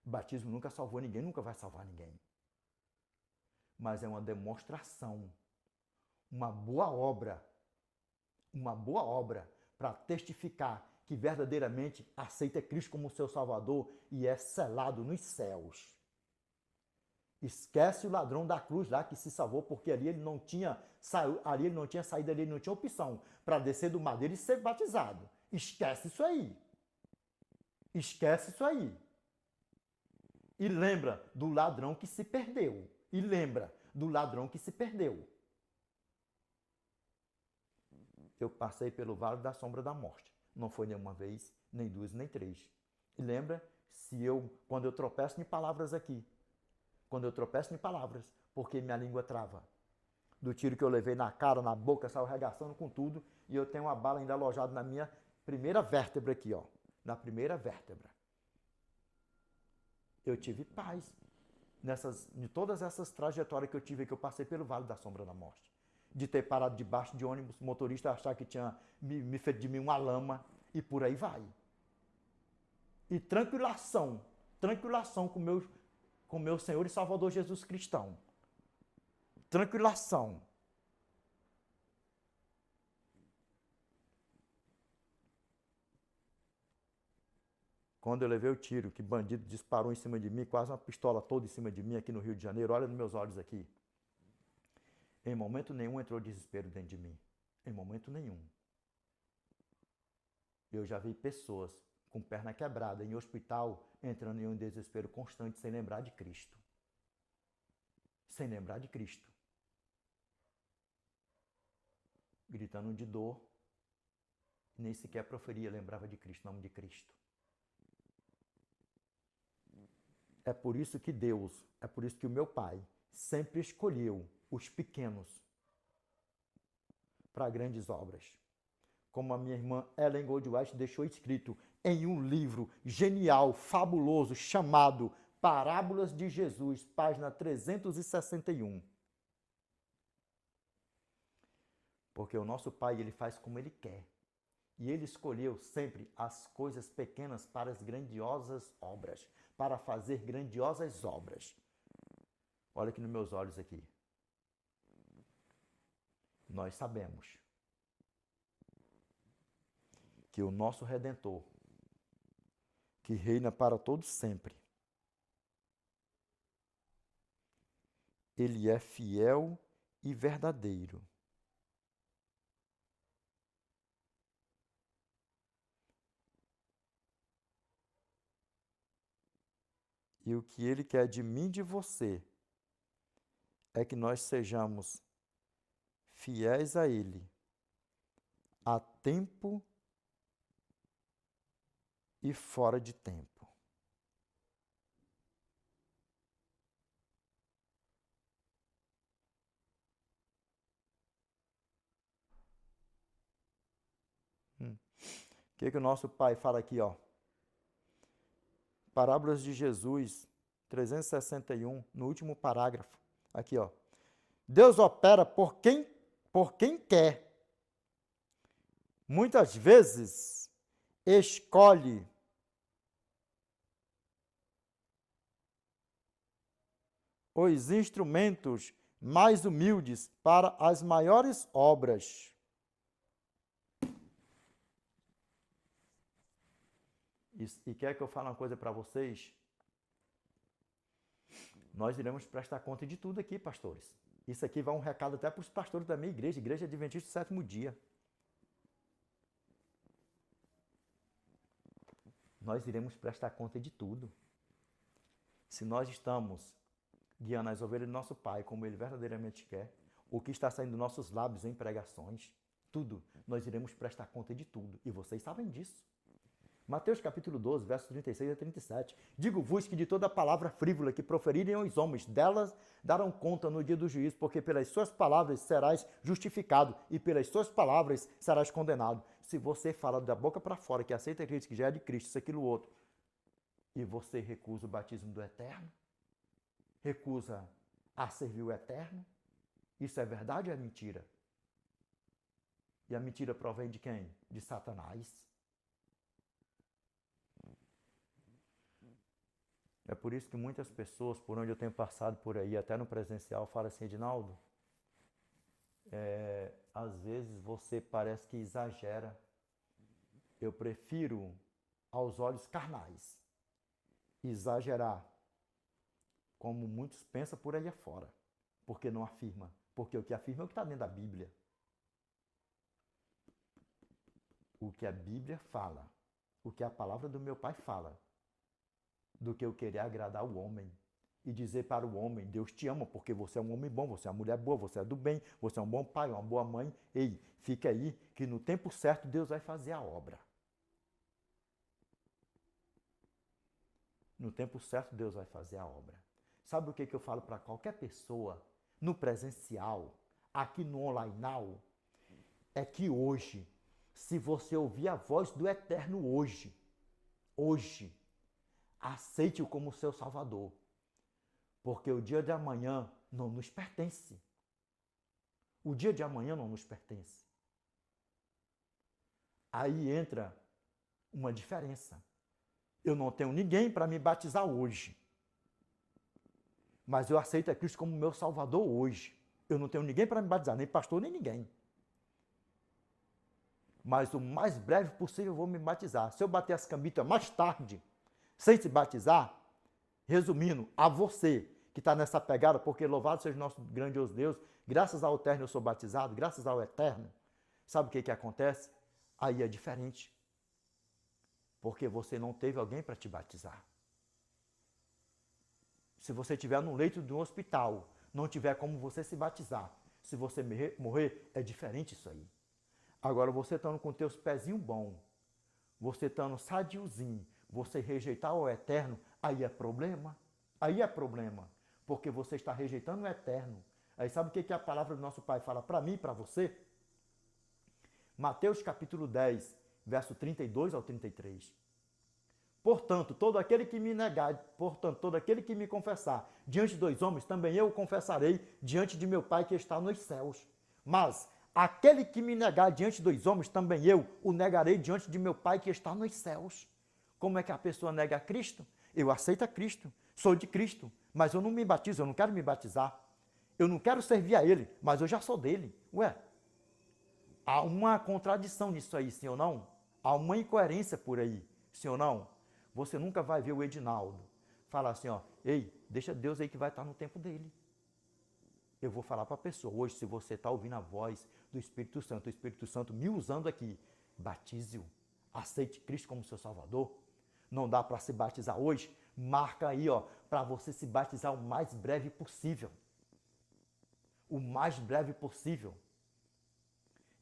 Speaker 1: Batismo nunca salvou ninguém, nunca vai salvar ninguém. Mas é uma demonstração, uma boa obra para testificar que verdadeiramente aceita Cristo como seu Salvador e é selado nos céus. Esquece o ladrão da cruz lá que se salvou, porque ali ele não tinha saída, ali ele não tinha opção para descer do madeiro e ser batizado. Esquece isso aí. Esquece isso aí. E lembra do ladrão que se perdeu. E lembra do ladrão que se perdeu. Eu passei pelo vale da sombra da morte. Não foi nenhuma vez, nem duas, nem três. E lembra, quando eu tropeço em palavras aqui, porque minha língua trava, do tiro que eu levei na cara, na boca, saiu arregaçando com tudo, e eu tenho uma bala ainda alojada na minha primeira vértebra aqui, ó, na primeira vértebra. Eu tive paz de todas essas trajetórias que eu tive, que eu passei pelo Vale da Sombra da Morte. De ter parado debaixo de ônibus, o motorista achar que tinha me feito de mim uma lama, e por aí vai. E tranquilação com meu Senhor e Salvador Jesus Cristão. Tranquilação. Quando eu levei o tiro, que bandido disparou em cima de mim, quase uma pistola toda em cima de mim aqui no Rio de Janeiro, olha nos meus olhos aqui. Em momento nenhum entrou desespero dentro de mim. Em momento nenhum. Eu já vi pessoas com perna quebrada em hospital entrando em um desespero constante sem lembrar de Cristo. Sem lembrar de Cristo. Gritando de dor, nem sequer proferia, lembrava de Cristo, nome de Cristo. É por isso que Deus, é por isso que o meu Pai sempre escolheu os pequenos para grandes obras. Como a minha irmã Ellen Goldwhite deixou escrito em um livro genial, fabuloso, chamado Parábolas de Jesus, página 361. Porque o nosso Pai, ele faz como ele quer. E ele escolheu sempre as coisas pequenas para as grandiosas obras, para fazer grandiosas obras. Olha aqui nos meus olhos aqui. Nós sabemos que o nosso Redentor, que reina para todos sempre, ele é fiel e verdadeiro. E o que ele quer de mim e de você é que nós sejamos fiéis a ele, a tempo e fora de tempo. O que o nosso Pai fala aqui, ó? Parábolas de Jesus, 361, no último parágrafo. Aqui, ó. Deus opera por quem quer. Muitas vezes escolhe os instrumentos mais humildes para as maiores obras. E quer que eu fale uma coisa para vocês? Nós iremos prestar conta de tudo aqui, pastores. Isso aqui vai um recado até para os pastores da minha igreja, Igreja Adventista do Sétimo Dia. Nós iremos prestar conta de tudo. Se nós estamos guiando as ovelhas do nosso Pai, como Ele verdadeiramente quer, o que está saindo dos nossos lábios em pregações, tudo, nós iremos prestar conta de tudo. E vocês sabem disso. Mateus capítulo 12, versos 36 a 37. Digo-vos que de toda palavra frívola que proferirem os homens, delas darão conta no dia do juízo, porque pelas suas palavras serás justificado e pelas suas palavras serás condenado. Se você fala da boca para fora que aceita Cristo, que já é de Cristo, isso, aquilo, outro, e você recusa o batismo do Eterno, recusa a servir o Eterno, isso é verdade ou é mentira? E a mentira provém de quem? De Satanás. É por isso que muitas pessoas, por onde eu tenho passado por aí, até no presencial, falam assim, Edinaldo, às vezes você parece que exagera. Eu prefiro, aos olhos carnais, exagerar, como muitos pensam por aí afora, porque não afirma. Porque o que afirma é o que está dentro da Bíblia. O que a Bíblia fala, o que a palavra do meu Pai fala, do que eu querer agradar o homem e dizer para o homem, Deus te ama porque você é um homem bom, você é uma mulher boa, você é do bem, você é um bom pai, uma boa mãe. Ei, fica aí que no tempo certo Deus vai fazer a obra. No tempo certo Deus vai fazer a obra. Sabe o que eu falo para qualquer pessoa no presencial, aqui no Online Now é que hoje, se você ouvir a voz do Eterno hoje, aceite-o como seu Salvador, porque o dia de amanhã não nos pertence. O dia de amanhã não nos pertence. Aí entra uma diferença. Eu não tenho ninguém para me batizar hoje, mas eu aceito a Cristo como meu Salvador hoje. Eu não tenho ninguém para me batizar, nem pastor, nem ninguém. Mas o mais breve possível eu vou me batizar. Se eu bater as cambitas mais tarde, sem se batizar, resumindo, a você que está nessa pegada, porque louvado seja o nosso grandioso Deus, graças ao Eterno eu sou batizado, graças ao Eterno, sabe o que acontece? Aí é diferente. Porque você não teve alguém para te batizar. Se você estiver no leito de um hospital, não tiver como você se batizar, se você morrer, é diferente isso aí. Agora, você estando com teus pezinhos bons, você estando sadiozinho, você rejeitar o Eterno, aí é problema. Aí é problema, porque você está rejeitando o Eterno. Aí sabe o que a palavra do nosso Pai fala para mim e para você? Mateus capítulo 10, verso 32 ao 33. Portanto, todo aquele que me negar, todo aquele que me confessar diante dos homens, também eu o confessarei diante de meu Pai que está nos céus. Mas aquele que me negar diante dos homens, também eu o negarei diante de meu Pai que está nos céus. Como é que a pessoa nega a Cristo? Eu aceito a Cristo, sou de Cristo, mas eu não me batizo, eu não quero me batizar. Eu não quero servir a Ele, mas eu já sou dele. Ué, há uma contradição nisso aí, sim ou não? Há uma incoerência por aí, sim ou não? Você nunca vai ver o Edinaldo falar assim, ó, ei, deixa Deus aí que vai estar no tempo dele. Eu vou falar para a pessoa, hoje, se você está ouvindo a voz do Espírito Santo, o Espírito Santo me usando aqui, batize-o, aceite Cristo como seu Salvador. Não dá para se batizar hoje? Marca aí, ó, para você se batizar o mais breve possível. O mais breve possível.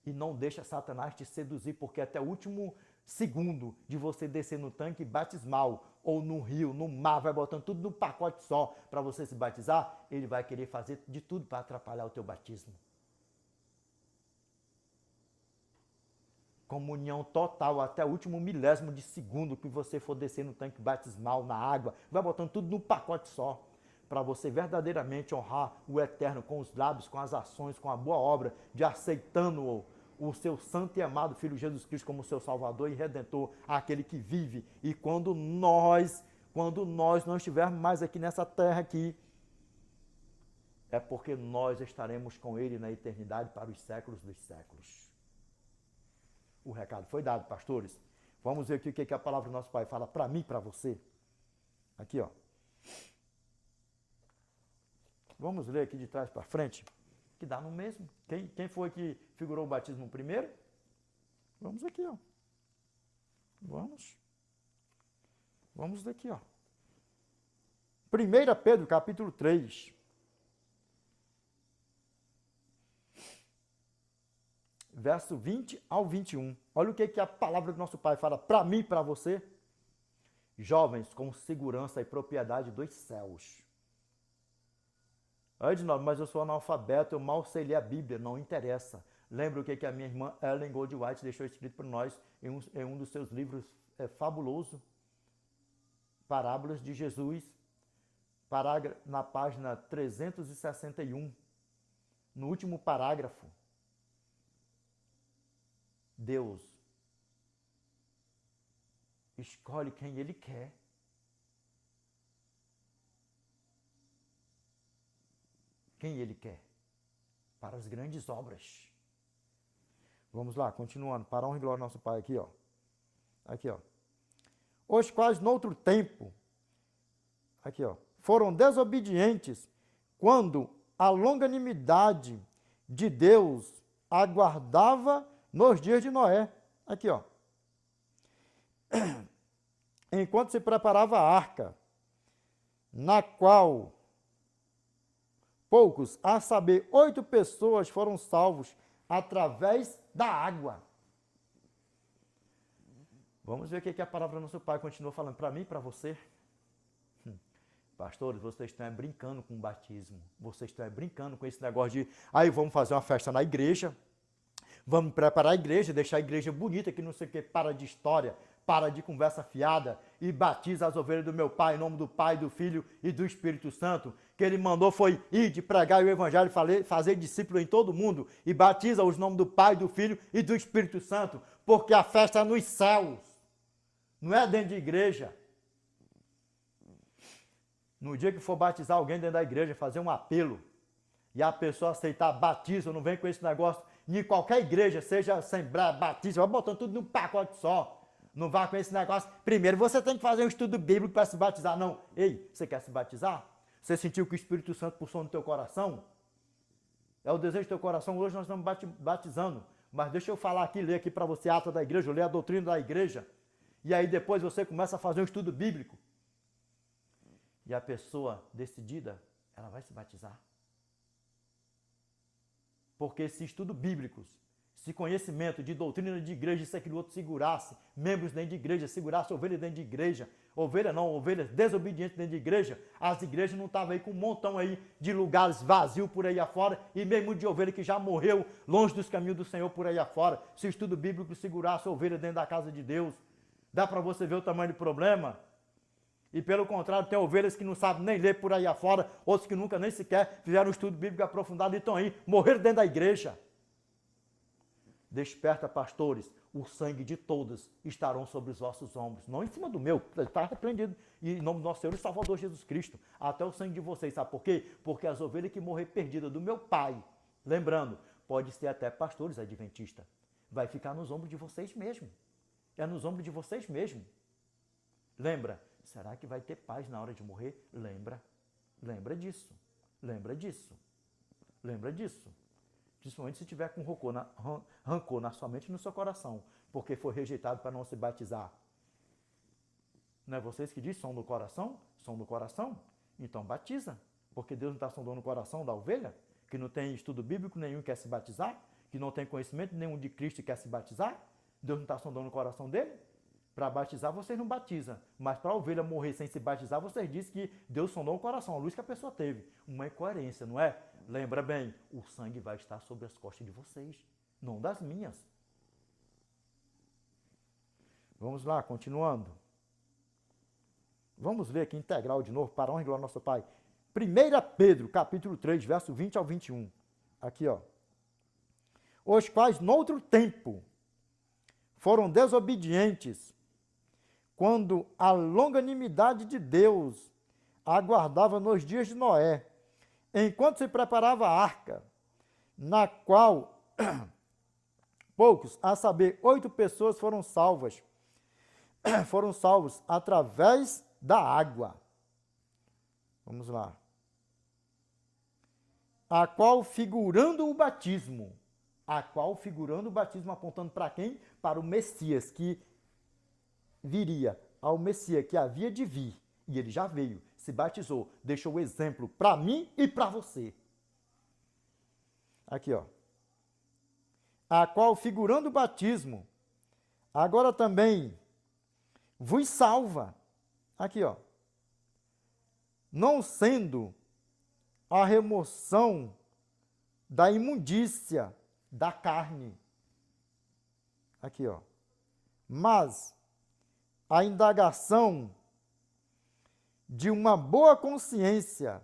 Speaker 1: E não deixa Satanás te seduzir, porque até o último segundo de você descer no tanque batismal, ou no rio, no mar, vai botando tudo num pacote só para você se batizar, ele vai querer fazer de tudo para atrapalhar o teu batismo. Comunhão total até o último milésimo de segundo que você for descer no tanque batismal, na água, vai botando tudo num pacote só, para você verdadeiramente honrar o Eterno com os lábios, com as ações, com a boa obra, de aceitando o seu santo e amado Filho Jesus Cristo como seu Salvador e Redentor, aquele que vive. E quando nós não estivermos mais aqui nessa terra aqui, é porque nós estaremos com Ele na eternidade para os séculos dos séculos. O recado foi dado, pastores. Vamos ver aqui o que a palavra do nosso Pai fala para mim e para você. Aqui, ó. Vamos ler aqui de trás para frente, que dá no mesmo. Quem foi que figurou o batismo primeiro? Vamos aqui, ó. Vamos daqui, ó. 1 Pedro, capítulo 3. Verso 20 ao 21. Olha o que a palavra do nosso Pai fala para mim e para você. Jovens com segurança e propriedade dos céus. Edinaldo, mas eu sou analfabeto, eu mal sei ler a Bíblia, não interessa. Lembra o que a minha irmã Ellen Goldwhite deixou escrito para nós em um dos seus livros fabuloso, Parábolas de Jesus, na página 361, no último parágrafo. Deus escolhe quem Ele quer. Quem Ele quer? Para as grandes obras. Vamos lá, continuando. Para a honra e glória do nosso Pai aqui, ó. Aqui, ó. Os quais, noutro tempo, aqui, ó, foram desobedientes quando a longanimidade de Deus aguardava nos dias de Noé. Aqui, ó. Enquanto se preparava a arca, na qual poucos, a saber, 8 pessoas foram salvos através da água. Vamos ver o que a palavra do nosso Pai continua falando para mim e para você. Pastores, vocês estão brincando com o batismo. Vocês estão brincando com esse negócio de... Aí vamos fazer uma festa na igreja. Vamos preparar a igreja, deixar a igreja bonita, que não sei o que, para de história, para de conversa fiada e batiza as ovelhas do meu Pai, em nome do Pai, do Filho e do Espírito Santo. Que ele mandou foi ir de pregar o evangelho, fazer discípulo em todo mundo e batiza os nomes do Pai, do Filho e do Espírito Santo, porque a festa é nos céus, não é dentro de igreja. No dia que for batizar alguém dentro da igreja, fazer um apelo e a pessoa aceitar batismo, não vem com esse negócio. Em qualquer igreja, seja Assembleia, Batista, vai botando tudo num pacote só. Não vá com esse negócio. Primeiro você tem que fazer um estudo bíblico para se batizar. Não. Ei, você quer se batizar? Você sentiu que o Espírito Santo pulsou no teu coração? É o desejo do teu coração. Hoje nós estamos batizando. Mas deixa eu falar aqui, ler aqui para você a ata da igreja, ler a doutrina da igreja. E aí depois você começa a fazer um estudo bíblico. E a pessoa decidida, ela vai se batizar. Porque se estudo bíblicos, se conhecimento de doutrina de igreja, isso aquilo outro segurasse, membros dentro de igreja, segurasse ovelhas dentro de igreja, ovelhas desobedientes dentro de igreja, as igrejas não estavam aí com um montão aí de lugares vazios por aí afora, e mesmo de ovelha que já morreu longe dos caminhos do Senhor por aí afora. Se o estudo bíblico segurasse ovelha dentro da casa de Deus, dá para você ver o tamanho do problema? E pelo contrário, tem ovelhas que não sabem nem ler por aí afora, outros que nunca nem sequer fizeram um estudo bíblico aprofundado e estão aí, morreram dentro da igreja. Desperta, pastores, o sangue de todos estarão sobre os vossos ombros, não em cima do meu, está repreendido, e em nome do nosso Senhor e Salvador Jesus Cristo, até o sangue de vocês, sabe por quê? Porque as ovelhas que morrer perdidas do meu Pai, lembrando, pode ser até pastores adventistas, vai ficar nos ombros de vocês mesmos, é nos ombros de vocês mesmos. Lembra? Será que vai ter paz na hora de morrer? Lembra disso. Lembra disso. Lembra disso. Principalmente se tiver com rancor na sua mente e no seu coração, porque foi rejeitado para não se batizar. Não é vocês que dizem, são do coração? São do coração? Então batiza. Porque Deus não está sondando o coração da ovelha, que não tem estudo bíblico nenhum e quer se batizar, que não tem conhecimento nenhum de Cristo e quer se batizar. Deus não está sondando o coração dele? Para batizar, vocês não batizam. Mas para a ovelha morrer sem se batizar, vocês dizem que Deus sondou o coração, a luz que a pessoa teve. Uma incoerência, não é? Lembra bem, o sangue vai estar sobre as costas de vocês, não das minhas. Vamos lá, continuando. Vamos ver aqui integral de novo, para honra e glória ao nosso Pai. 1 Pedro, capítulo 3, verso 20 ao 21. Aqui, ó. Os quais, noutro tempo, foram desobedientes, quando a longanimidade de Deus aguardava nos dias de Noé, enquanto se preparava a arca, na qual poucos, a saber, 8 pessoas foram salvos através da água. Vamos lá. A qual figurando o batismo, apontando para quem? Para o Messias, que viria, ao Messias que havia de vir, e ele já veio, se batizou, deixou o exemplo para mim e para você. Aqui, ó. A qual, figurando o batismo, agora também vos salva. Aqui, ó. Não sendo a remoção da imundícia da carne. Aqui, ó. Mas a indagação de uma boa consciência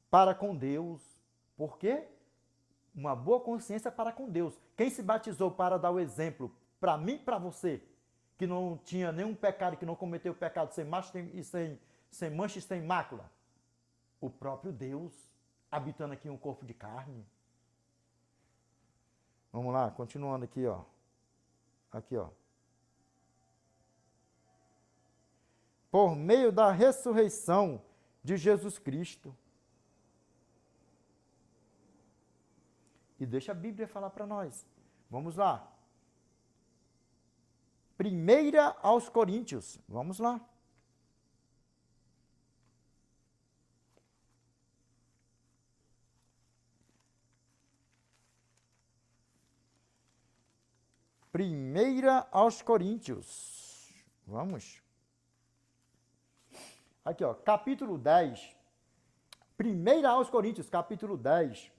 Speaker 1: para com Deus. Por quê? Uma boa consciência para com Deus. Quem se batizou para dar o exemplo para mim e para você, que não tinha nenhum pecado, que não cometeu pecado sem mancha e sem mácula? O próprio Deus, habitando aqui um corpo de carne. Vamos lá, continuando aqui, ó. Aqui, ó. Por meio da ressurreição de Jesus Cristo. E deixa a Bíblia falar para nós. Vamos lá. 1 aos Coríntios. Vamos lá. Primeira aos Coríntios. Vamos. Aqui, ó, capítulo 10. 1 aos Coríntios, capítulo 10.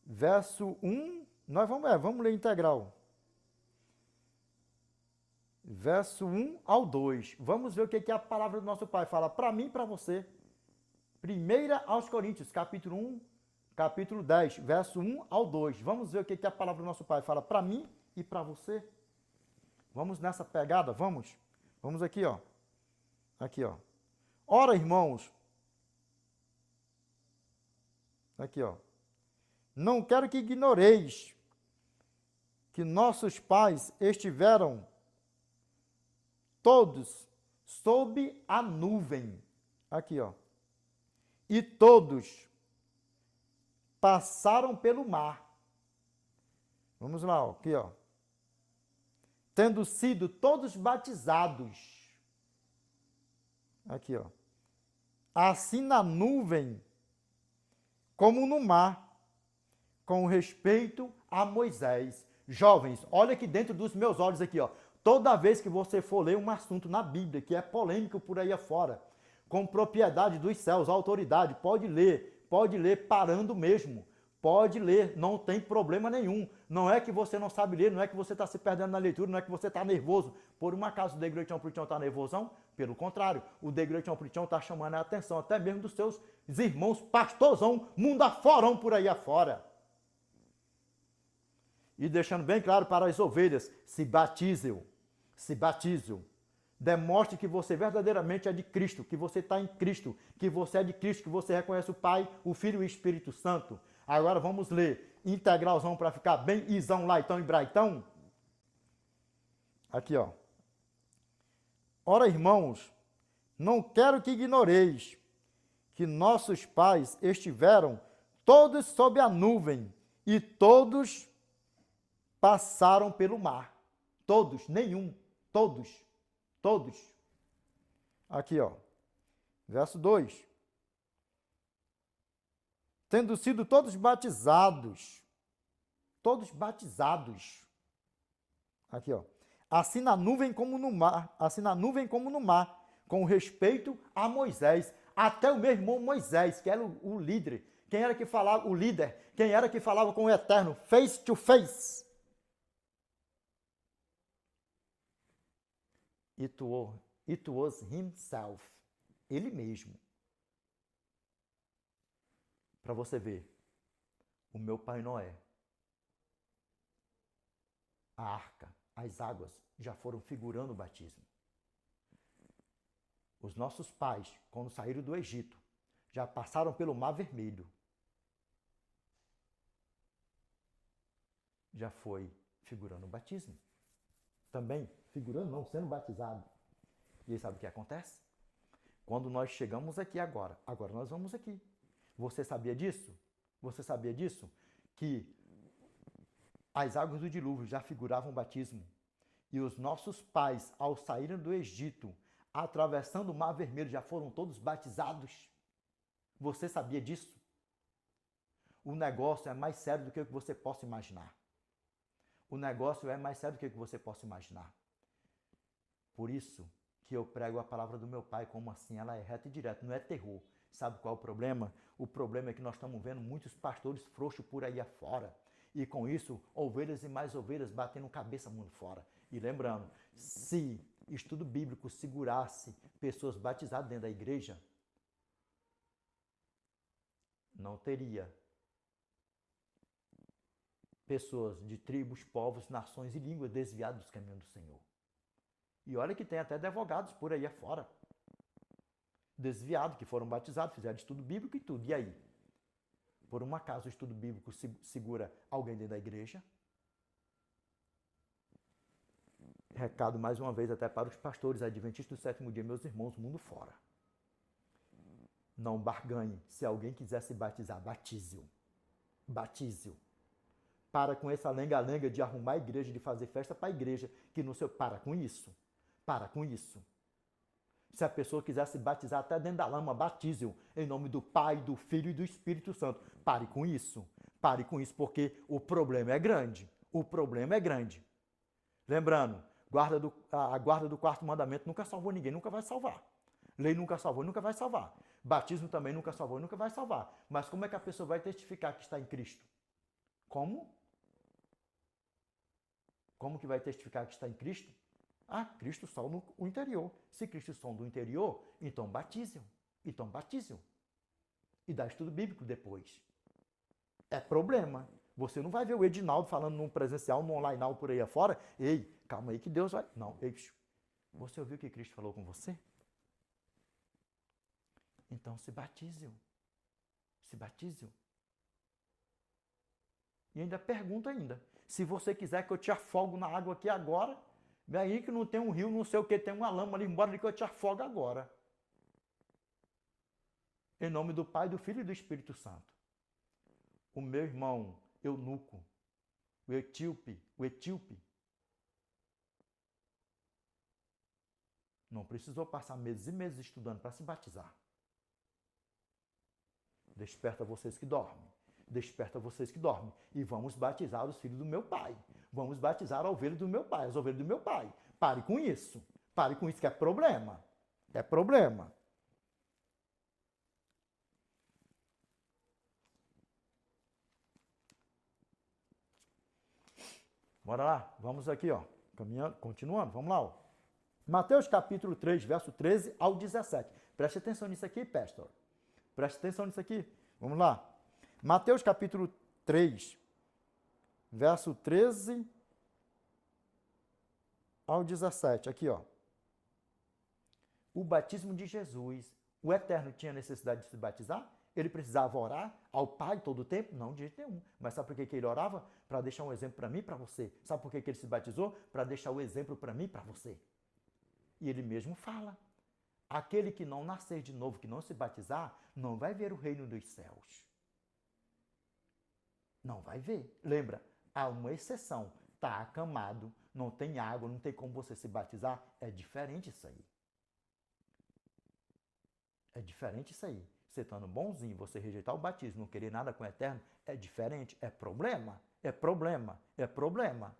Speaker 1: Verso 1. Nós vamos ler integral. Verso 1 ao 2. Vamos ver o que a palavra do nosso Pai fala para mim e para você. 1 aos Coríntios, capítulo 1, capítulo 10, verso 1 ao 2. Vamos ver o que a palavra do nosso Pai fala para mim e para você. Vamos nessa pegada, vamos? Vamos aqui, ó. Aqui, ó. Ora, irmãos. Aqui, ó. Não quero que ignoreis que nossos pais estiveram todos sob a nuvem. Aqui, ó. E todos passaram pelo mar. Vamos lá, ó. Aqui, ó. Tendo sido todos batizados. Aqui, ó. Assim na nuvem, como no mar, com respeito a Moisés. Jovens, olha aqui dentro dos meus olhos aqui, ó. Toda vez que você for ler um assunto na Bíblia que é polêmico por aí afora, com propriedade dos céus, autoridade, pode ler parando mesmo. Pode ler, não tem problema nenhum. Não é que você não sabe ler, não é que você está se perdendo na leitura, não é que você está nervoso. Por um acaso o Degretão Prichão está nervosão? Pelo contrário, o Degretão Prichão está chamando a atenção até mesmo dos seus irmãos pastorzão, mundo aforão por aí afora. E deixando bem claro para as ovelhas, se batizem. Demonstre que você verdadeiramente é de Cristo, que você está em Cristo, que você é de Cristo, que você reconhece o Pai, o Filho e o Espírito Santo. Agora vamos ler integralzão para ficar bem isão, laitão e braitão. Aqui, ó. Ora, irmãos, não quero que ignoreis que nossos pais estiveram todos sob a nuvem e todos passaram pelo mar. Todos, nenhum, todos. Todos. Aqui, ó. Verso 2. Tendo sido todos batizados. Todos batizados. Aqui, ó. Assim na nuvem como no mar. Assim na nuvem como no mar. Com respeito a Moisés. Até o meu irmão Moisés, que era o líder. Quem era que falava? O líder. Quem era que falava com o Eterno? Face to face. It was himself. Ele mesmo. Para você ver. O meu pai Noé. A arca, as águas já foram figurando o batismo. Os nossos pais, quando saíram do Egito, já passaram pelo Mar Vermelho. Já foi figurando o batismo. Também, figurando não, sendo batizado. E aí sabe o que acontece? Quando nós chegamos aqui agora nós vamos aqui. Você sabia disso? Você sabia disso? Que as águas do dilúvio já figuravam o batismo. E os nossos pais, ao saírem do Egito, atravessando o Mar Vermelho, já foram todos batizados. Você sabia disso? O negócio é mais sério do que o que você possa imaginar. O negócio é mais sério do que o que você possa imaginar. Por isso que eu prego a palavra do meu pai como assim, ela é reta e direta, não é terror. Sabe qual é o problema? O problema é que nós estamos vendo muitos pastores frouxos por aí afora. E com isso, ovelhas e mais ovelhas batendo cabeça mundo fora. E lembrando, se estudo bíblico segurasse pessoas batizadas dentro da igreja, não teria pessoas de tribos, povos, nações e línguas desviadas dos caminhos do Senhor. E olha que tem até advogados por aí afora, desviados, que foram batizados, fizeram estudo bíblico e tudo. E aí? Por um acaso o estudo bíblico segura alguém dentro da igreja? Recado mais uma vez até para os pastores adventistas do sétimo dia, meus irmãos, mundo fora. Não barganhe. Se alguém quiser se batizar, batize-o. Batize-o. Para com essa lenga-lenga de arrumar a igreja, de fazer festa para a igreja, que no seu... Para com isso. Para com isso. Se a pessoa quiser se batizar até dentro da lama, batize-o em nome do Pai, do Filho e do Espírito Santo. Pare com isso. Pare com isso, porque o problema é grande. O problema é grande. Lembrando, a guarda do quarto mandamento nunca salvou ninguém, nunca vai salvar. Lei nunca salvou, nunca vai salvar. Batismo também nunca salvou, nunca vai salvar. Mas como é que a pessoa vai testificar que está em Cristo? Como? Como que vai testificar que está em Cristo? Ah, Cristo só no interior. Se Cristo só no interior, então batize-o. Então batize-o. E dá estudo bíblico depois. É problema. Você não vai ver o Edinaldo falando num presencial, num online por aí afora. Ei, calma aí que Deus vai... Não, ei, você ouviu o que Cristo falou com você? Então se batize-o. Se batize-o. E ainda pergunta ainda. Se você quiser que eu te afogo na água aqui agora, vem aí que não tem um rio, não sei o que, tem uma lama ali, embora ali que eu te afogo agora. Em nome do Pai, do Filho e do Espírito Santo. O meu irmão eunuco, o etíope, não precisou passar meses e meses estudando para se batizar. Desperta vocês que dormem. Desperta vocês que dormem. E vamos batizar os filhos do meu pai. Vamos batizar a ovelha do meu pai, as ovelhas do meu pai. Pare com isso. Pare com isso que é problema. É problema. Bora lá. Vamos aqui, ó. Caminhando, continuando. Vamos lá, ó. Mateus capítulo 3, verso 13 ao 17. Preste atenção nisso aqui, pastor. Preste atenção nisso aqui. Vamos lá. Mateus capítulo 3, verso 13 ao 17. Aqui, ó. O batismo de Jesus. O Eterno tinha necessidade de se batizar? Ele precisava orar ao Pai todo o tempo? Não, de jeito nenhum. Mas sabe por que ele orava? Para deixar um exemplo para mim e para você. Sabe por que ele se batizou? Para deixar o exemplo para mim e para você. E ele mesmo fala. Aquele que não nascer de novo, que não se batizar, não vai ver o reino dos céus. Não vai ver. Lembra, há uma exceção. Está acamado, não tem água, não tem como você se batizar. É diferente isso aí. É diferente isso aí. Você estando bonzinho, você rejeitar o batismo, não querer nada com o Eterno, é diferente. É problema. É problema. É problema.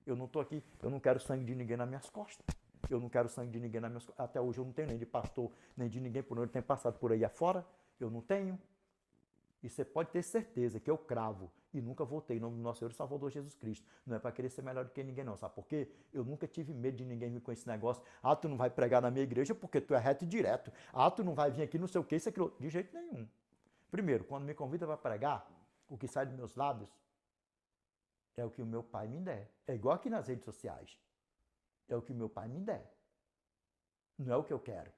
Speaker 1: Eu não estou aqui, eu não quero sangue de ninguém nas minhas costas. Eu não quero sangue de ninguém nas minhas costas. Até hoje eu não tenho nem de pastor, nem de ninguém por onde tem passado por aí afora. Eu não tenho. E você pode ter certeza que eu cravo e nunca voltei em nome do nosso Senhor e Salvador Jesus Cristo. Não é para querer ser melhor do que ninguém, não. Sabe por quê? Eu nunca tive medo de ninguém vir com esse negócio. Ah, tu não vai pregar na minha igreja porque tu é reto e direto. Ah, tu não vai vir aqui não sei o que, isso, aquilo. De jeito nenhum. Primeiro, quando me convida para pregar, o que sai dos meus lábios é o que o meu pai me der. É igual aqui nas redes sociais. É o que o meu pai me der. Não é o que eu quero.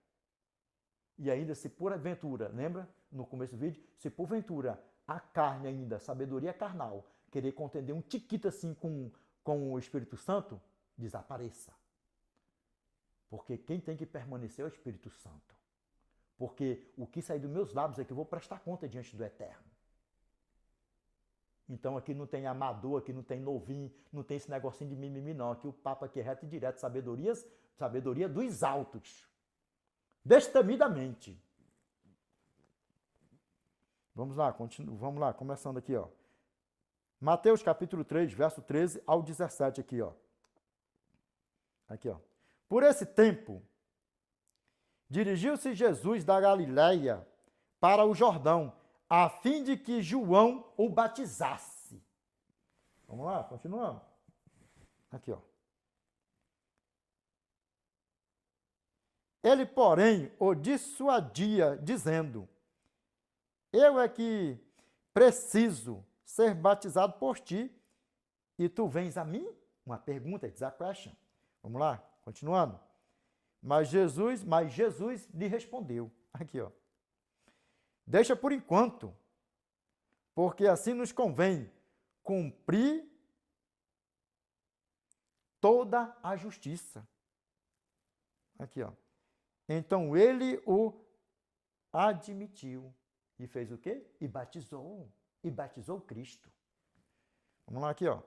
Speaker 1: E ainda, se porventura, lembra no começo do vídeo? Se porventura a carne ainda, sabedoria carnal, querer contender um tiquito assim com o Espírito Santo, desapareça. Porque quem tem que permanecer é o Espírito Santo. Porque o que sair dos meus lábios é que eu vou prestar conta diante do Eterno. Então aqui não tem amador, aqui não tem novinho, não tem esse negocinho de mimimi não. Aqui o papo aqui é reto e direto, sabedoria dos altos. Destemidamente. Vamos lá, vamos lá, começando aqui, ó. Mateus capítulo 3, verso 13 ao 17 aqui, ó. Aqui, ó. Por esse tempo, dirigiu-se Jesus da Galileia para o Jordão, a fim de que João o batizasse. Vamos lá, continuando. Aqui, ó. Ele, porém, o dissuadia, dizendo: eu é que preciso ser batizado por ti, e tu vens a mim? Uma pergunta, it's a question. Vamos lá, continuando. Mas Jesus lhe respondeu. Aqui, ó. Deixa por enquanto, porque assim nos convém cumprir toda a justiça. Aqui, ó. Então ele o admitiu. E fez o quê? E batizou. E batizou Cristo. Vamos lá aqui, ó.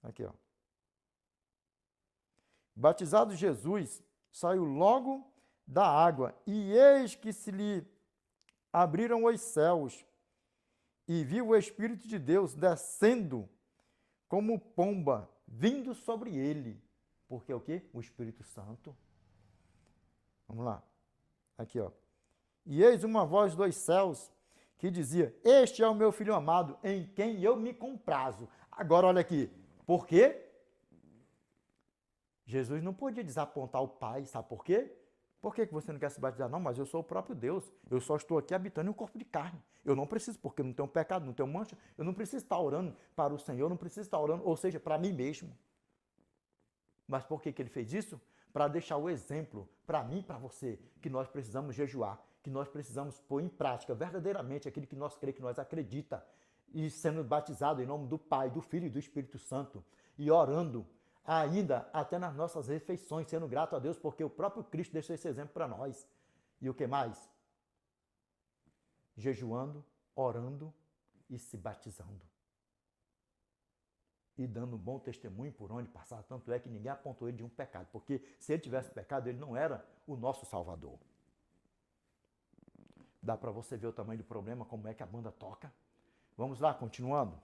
Speaker 1: Aqui, ó. Batizado Jesus, saiu logo da água, e eis que se lhe abriram os céus, e viu o Espírito de Deus descendo como pomba, vindo sobre ele. Porque é o quê? O Espírito Santo. Vamos lá. Aqui, ó. E eis uma voz dos céus que dizia: Este é o meu filho amado, em quem eu me comprazo. Agora, olha aqui. Por quê? Jesus não podia desapontar o Pai. Sabe por quê? Por que você não quer se batizar? Não, mas eu sou o próprio Deus. Eu só estou aqui habitando em um corpo de carne. Eu não preciso, porque eu não tenho pecado, não tenho mancha. Eu não preciso estar orando para o Senhor, eu não preciso estar orando, ou seja, para mim mesmo. Mas por que ele fez isso? Para deixar o exemplo para mim e para você, que nós precisamos jejuar, que nós precisamos pôr em prática verdadeiramente aquilo que nós crê, que nós acredita, e sendo batizado em nome do Pai, do Filho e do Espírito Santo, e orando ainda até nas nossas refeições, sendo grato a Deus, porque o próprio Cristo deixou esse exemplo para nós. E o que mais? Jejuando, orando e se batizando. E dando um bom testemunho por onde passar. Tanto é que ninguém apontou ele de um pecado, porque se ele tivesse pecado, ele não era o nosso Salvador. Dá para você ver o tamanho do problema, como é que a banda toca? Vamos lá, continuando.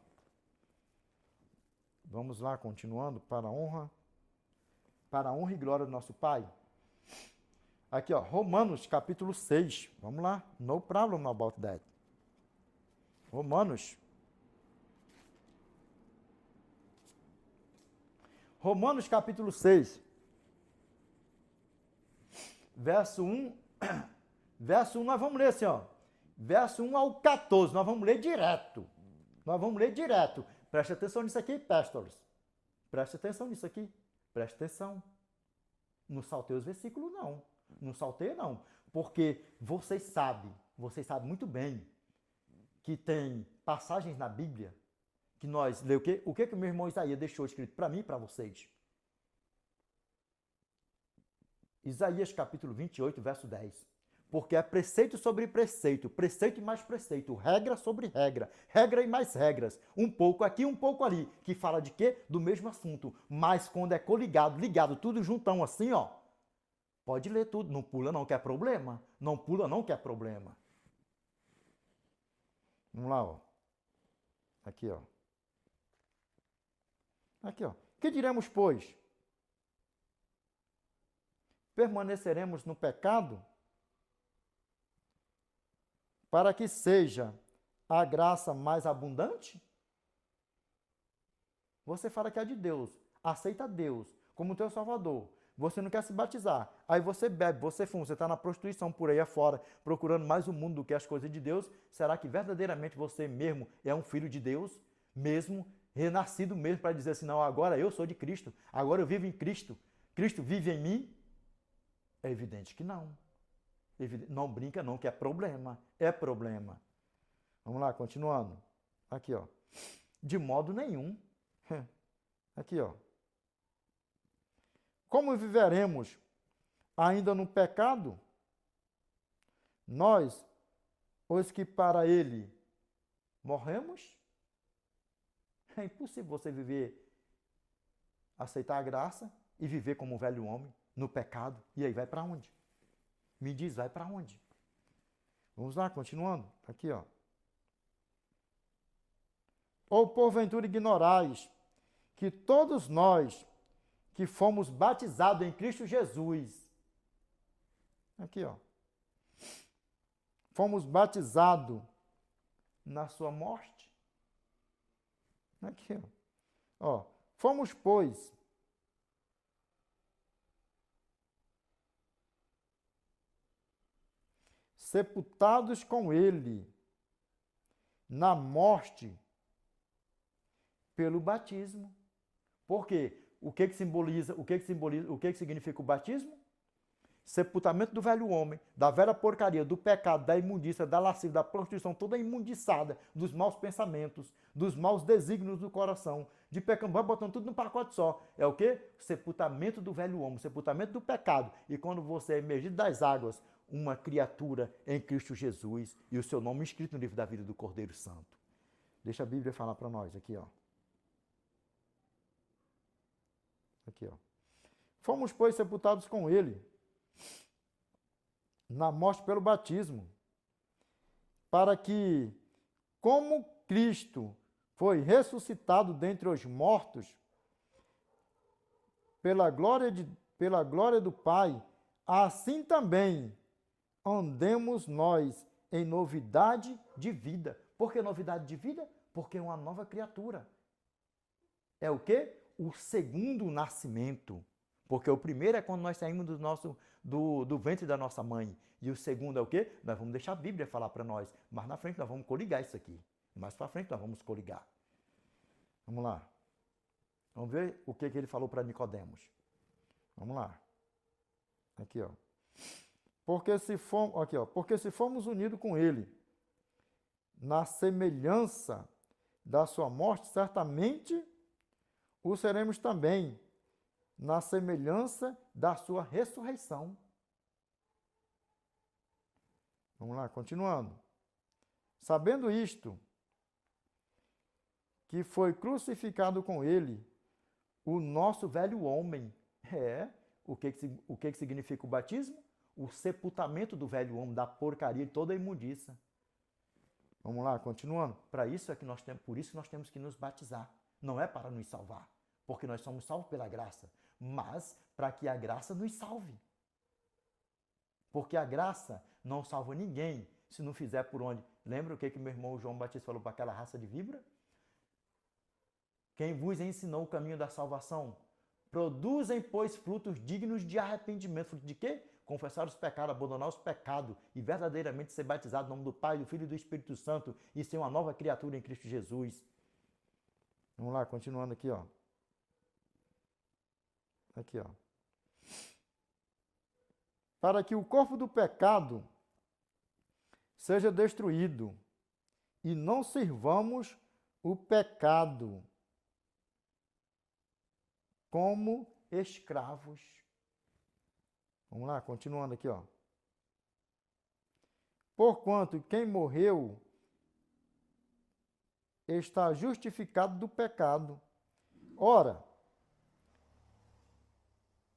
Speaker 1: Vamos lá, continuando, para a honra e glória do nosso Pai. Aqui, ó, Romanos, capítulo 6. Vamos lá, no problem about that. Romanos, capítulo 6. Verso 1. Verso 1, nós vamos ler assim, ó. Verso 1 ao 14, nós vamos ler direto. Preste atenção nisso aqui, pastores. Preste atenção nisso aqui. Preste atenção. Não saltei os versículos, não. Não saltei, não. Porque vocês sabem muito bem que tem passagens na Bíblia que nós lê o quê? O que o meu irmão Isaías deixou escrito para mim e para vocês? Isaías capítulo 28, verso 10. Porque é preceito sobre preceito, preceito e mais preceito, regra sobre regra, regra e mais regras, um pouco aqui, um pouco ali, que fala de quê? Do mesmo assunto, mas quando é coligado, ligado, tudo juntão assim, ó, pode ler tudo, não pula não, que é problema, não pula não, que é problema. Vamos lá, ó. Aqui, ó. Aqui, ó. Que diremos, pois? Permaneceremos no pecado? Para que seja a graça mais abundante? Você fala que é de Deus, aceita Deus como teu Salvador. Você não quer se batizar. Aí você bebe, você fuma, você está na prostituição por aí afora, procurando mais o mundo do que as coisas de Deus. Será que verdadeiramente você mesmo é um filho de Deus? Mesmo, renascido mesmo, para dizer assim, não, agora eu sou de Cristo, agora eu vivo em Cristo. Cristo vive em mim? É evidente que não. Não brinca não, que é problema. É problema. Vamos lá, continuando. Aqui, ó. De modo nenhum. Aqui, ó. Como viveremos ainda no pecado? Nós, os que para ele morremos? É impossível você viver, aceitar a graça e viver como um velho homem no pecado. E aí vai para onde? Me diz, vai para onde? Vamos lá, continuando. Aqui, ó. Ou porventura ignorais que todos nós que fomos batizados em Cristo Jesus, aqui, ó, fomos batizados na sua morte. Aqui, ó. Fomos, pois, sepultados com ele na morte pelo batismo. Por quê? O que simboliza, o que significa o batismo? Sepultamento do velho homem, da velha porcaria, do pecado, da imundícia, da lascívia, da prostituição, toda imundiçada, dos maus pensamentos, dos maus desígnios do coração, de pecado, vai botando tudo num pacote só. É o quê? Sepultamento do velho homem, sepultamento do pecado. E quando você é emergido das águas, uma criatura em Cristo Jesus e o seu nome escrito no livro da vida do Cordeiro Santo. Deixa a Bíblia falar para nós aqui, ó. Aqui, ó. Fomos, pois, sepultados com ele na morte pelo batismo, para que, como Cristo foi ressuscitado dentre os mortos, pela glória do Pai, assim também andemos nós em novidade de vida. Por que novidade de vida? Porque é uma nova criatura. É o quê? O segundo nascimento. Porque o primeiro é quando nós saímos do ventre da nossa mãe. E o segundo é o quê? Nós vamos deixar a Bíblia falar para nós. Mas na frente nós vamos coligar isso aqui. Mais para frente nós vamos coligar. Vamos lá. Vamos ver o que ele falou para Nicodemos. Vamos lá. Aqui, ó. Porque se fomos unidos com ele na semelhança da sua morte, certamente o seremos também na semelhança da sua ressurreição. Vamos lá, continuando. Sabendo isto, que foi crucificado com ele o nosso velho homem. O que significa o batismo? O sepultamento do velho homem, da porcaria de toda a imundiça. Vamos lá, continuando. Por isso nós temos que nos batizar. Não é para nos salvar, porque nós somos salvos pela graça, mas para que a graça nos salve. Porque a graça não salva ninguém se não fizer por onde. Lembra o que meu irmão João Batista falou para aquela raça de víbora? Quem vos ensinou o caminho da salvação? Produzem, pois, frutos dignos de arrependimento. Fruto de quê? Confessar os pecados, abandonar os pecados e verdadeiramente ser batizado no nome do Pai, do Filho e do Espírito Santo e ser uma nova criatura em Cristo Jesus. Vamos lá, continuando aqui, ó. Aqui, ó. Para que o corpo do pecado seja destruído e não sirvamos o pecado como escravos. Vamos lá, continuando aqui, ó. Porquanto quem morreu está justificado do pecado. Ora,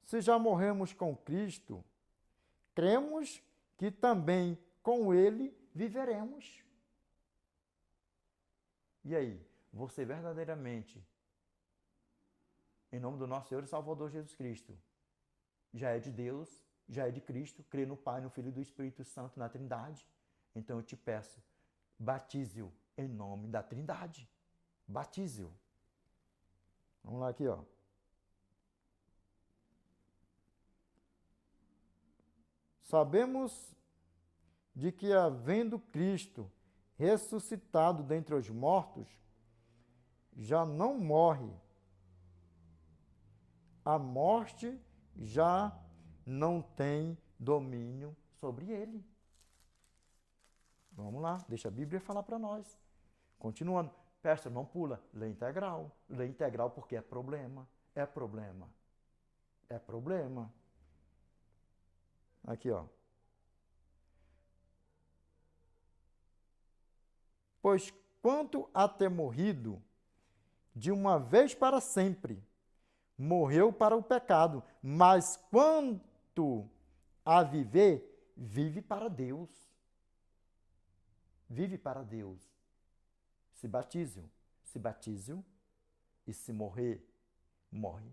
Speaker 1: se já morremos com Cristo, cremos que também com Ele viveremos. E aí, você verdadeiramente, em nome do nosso Senhor e Salvador Jesus Cristo, já é de Deus, já é de Cristo, crê no Pai, no Filho e do Espírito Santo, na Trindade? Então eu te peço, batize-o em nome da Trindade. Batize-o. Vamos lá aqui, ó. Sabemos de que, havendo Cristo ressuscitado dentre os mortos, já não morre. A morte já não tem domínio sobre ele. Vamos lá, deixa a Bíblia falar para nós. Continuando. Peça, não pula. Lê integral. Lê integral porque é problema. É problema. É problema. Aqui, ó. Pois quanto a ter morrido, de uma vez para sempre, morreu para o pecado, mas quanto a viver, vive para Deus. Vive para Deus. Se batize-o. Se batize-o. E se morrer, morre.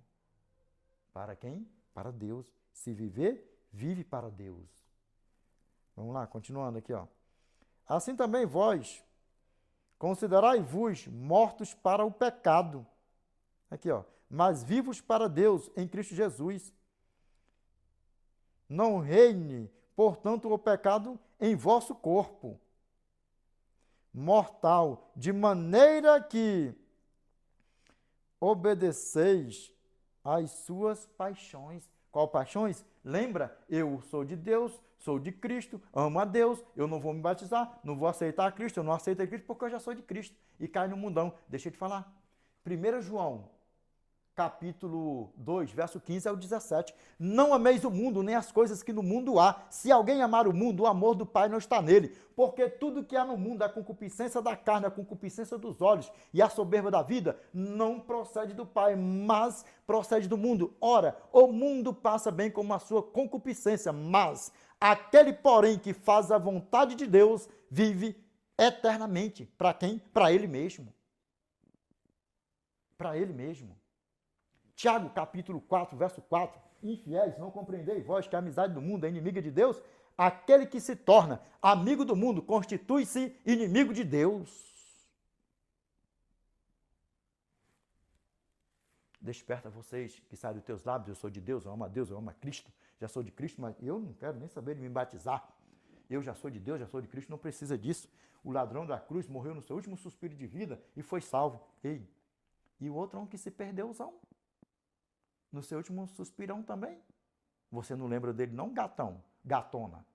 Speaker 1: Para quem? Para Deus. Se viver, vive para Deus. Vamos lá, continuando aqui, ó. Assim também vós, considerai-vos mortos para o pecado. Aqui, ó. Mas vivos para Deus em Cristo Jesus. Não reine, portanto, o pecado em vosso corpo mortal, de maneira que obedeceis às suas paixões. Qual paixões? Lembra? Eu sou de Deus, sou de Cristo, amo a Deus, eu não vou me batizar, não vou aceitar a Cristo, eu não aceito a Cristo porque eu já sou de Cristo e cai no mundão. Deixa eu te falar. 1 João, capítulo 2, verso 15 ao 17. Não ameis o mundo, nem as coisas que no mundo há. Se alguém amar o mundo, o amor do Pai não está nele. Porque tudo que há no mundo, a concupiscência da carne, a concupiscência dos olhos e a soberba da vida, não procede do Pai, mas procede do mundo. Ora, o mundo passa bem como a sua concupiscência, mas Aquele, porém, que faz a vontade de Deus, vive eternamente. Para quem? Para ele mesmo. Para ele mesmo. Tiago, capítulo 4, verso 4. Infiéis, não compreendeis vós que a amizade do mundo é inimiga de Deus? Aquele que se torna amigo do mundo constitui-se inimigo de Deus. Desperta vocês que saem dos teus lábios, eu sou de Deus, eu amo a Deus, eu amo a Cristo, já sou de Cristo, mas eu não quero nem saber de me batizar. Eu já sou de Deus, já sou de Cristo, não precisa disso. O ladrão da cruz morreu no seu último suspiro de vida e foi salvo. Ei, e o outro é um que se perdeuzão. No seu último suspirão também. Você não lembra dele não, gatão, gatona.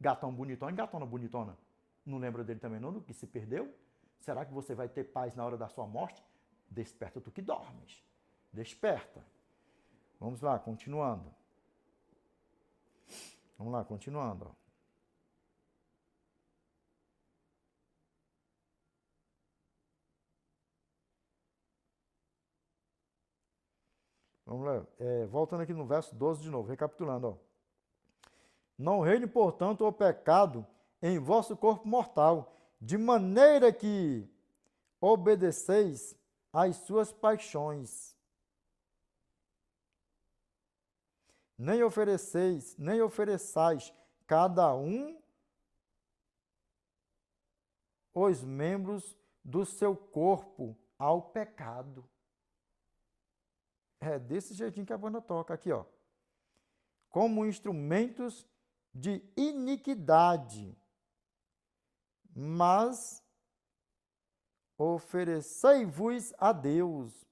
Speaker 1: Gatão bonitão e gatona bonitona. Não lembra dele também não, do que se perdeu? Será que você vai ter paz na hora da sua morte? Desperta tu que dormes. Desperta. Vamos lá, continuando. Vamos lá, continuando. Vamos lá. Voltando aqui no verso 12 de novo, recapitulando. Ó. Não reine, portanto, o pecado em vosso corpo mortal, de maneira que obedeceis às suas paixões. Nem ofereçais cada um os membros do seu corpo ao pecado. É desse jeitinho que a banda toca aqui, ó. Como instrumentos de iniquidade, mas oferecei-vos a Deus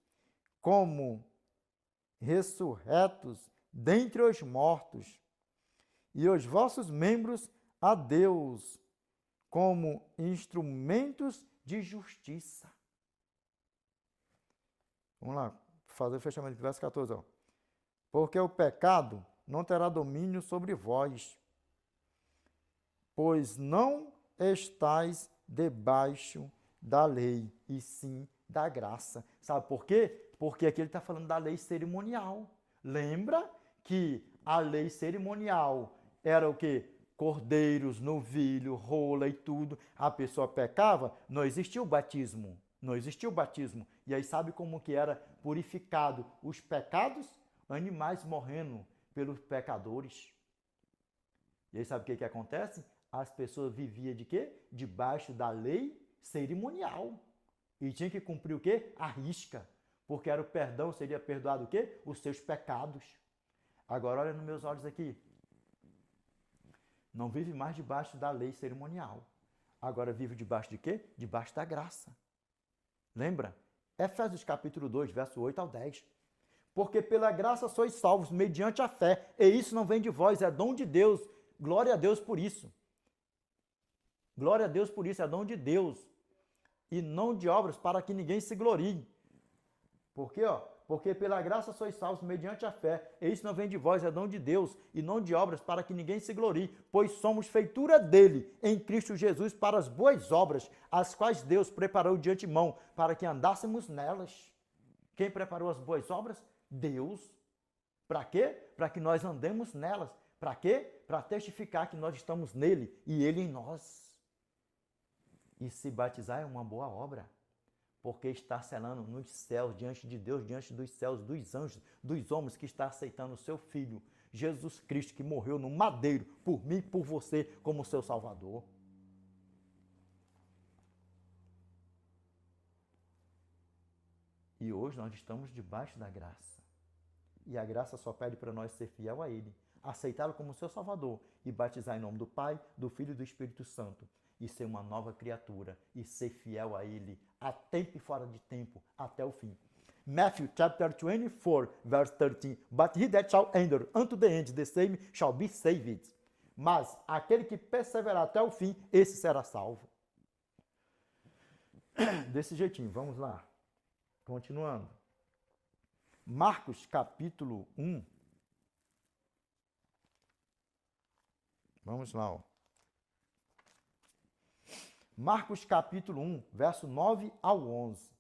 Speaker 1: como ressurretos dentre os mortos, e os vossos membros a Deus como instrumentos de justiça. Vamos lá, fazer o fechamento do verso 14. Ó. Porque o pecado não terá domínio sobre vós, pois não estáis debaixo da lei, e sim da graça. Sabe por quê? Porque aqui ele está falando da lei cerimonial. Lembra que a lei cerimonial era o quê? Cordeiros, novilho, rola e tudo. A pessoa pecava, não existia o batismo. Não existia o batismo. E aí sabe como que era purificado os pecados? Animais morrendo pelos pecadores. E aí sabe o que acontece? As pessoas viviam de quê? Debaixo da lei cerimonial. E tinha que cumprir o quê? A risca. Porque era o perdão, seria perdoado o quê? Os seus pecados. Agora olha nos meus olhos aqui. Não vive mais debaixo da lei cerimonial. Agora vive debaixo de quê? Debaixo da graça. Lembra? Efésios capítulo 2, verso 8 ao 10. Porque pela graça sois salvos mediante a fé, e isso não vem de vós, é dom de Deus. Glória a Deus por isso. Glória a Deus por isso, é dom de Deus. E não de obras para que ninguém se glorie. Por quê? Porque pela graça sois salvos mediante a fé, e isso não vem de vós, é dom de Deus, e não de obras para que ninguém se glorie, pois somos feitura dele, em Cristo Jesus, para as boas obras, as quais Deus preparou de antemão, para que andássemos nelas. Quem preparou as boas obras? Deus. Para quê? Para que nós andemos nelas. Para quê? Para testificar que nós estamos nele e ele em nós. E se batizar é uma boa obra, porque está selando nos céus, diante de Deus, diante dos céus, dos anjos, dos homens, que está aceitando o seu Filho, Jesus Cristo, que morreu no madeiro, por mim e por você, como seu Salvador. E hoje nós estamos debaixo da graça. E a graça só pede para nós ser fiel a Ele, aceitá-lo como seu Salvador e batizar em nome do Pai, do Filho e do Espírito Santo. E ser uma nova criatura e ser fiel a Ele, a tempo e fora de tempo, até o fim. Matthew chapter 24, verse 13. But he that shall endure unto the end, the same shall be saved. Mas aquele que perseverar até o fim, esse será salvo. Desse jeitinho, vamos lá. Continuando. Marcos capítulo 1. Vamos lá, ó. Marcos capítulo 1, verso 9 ao 11.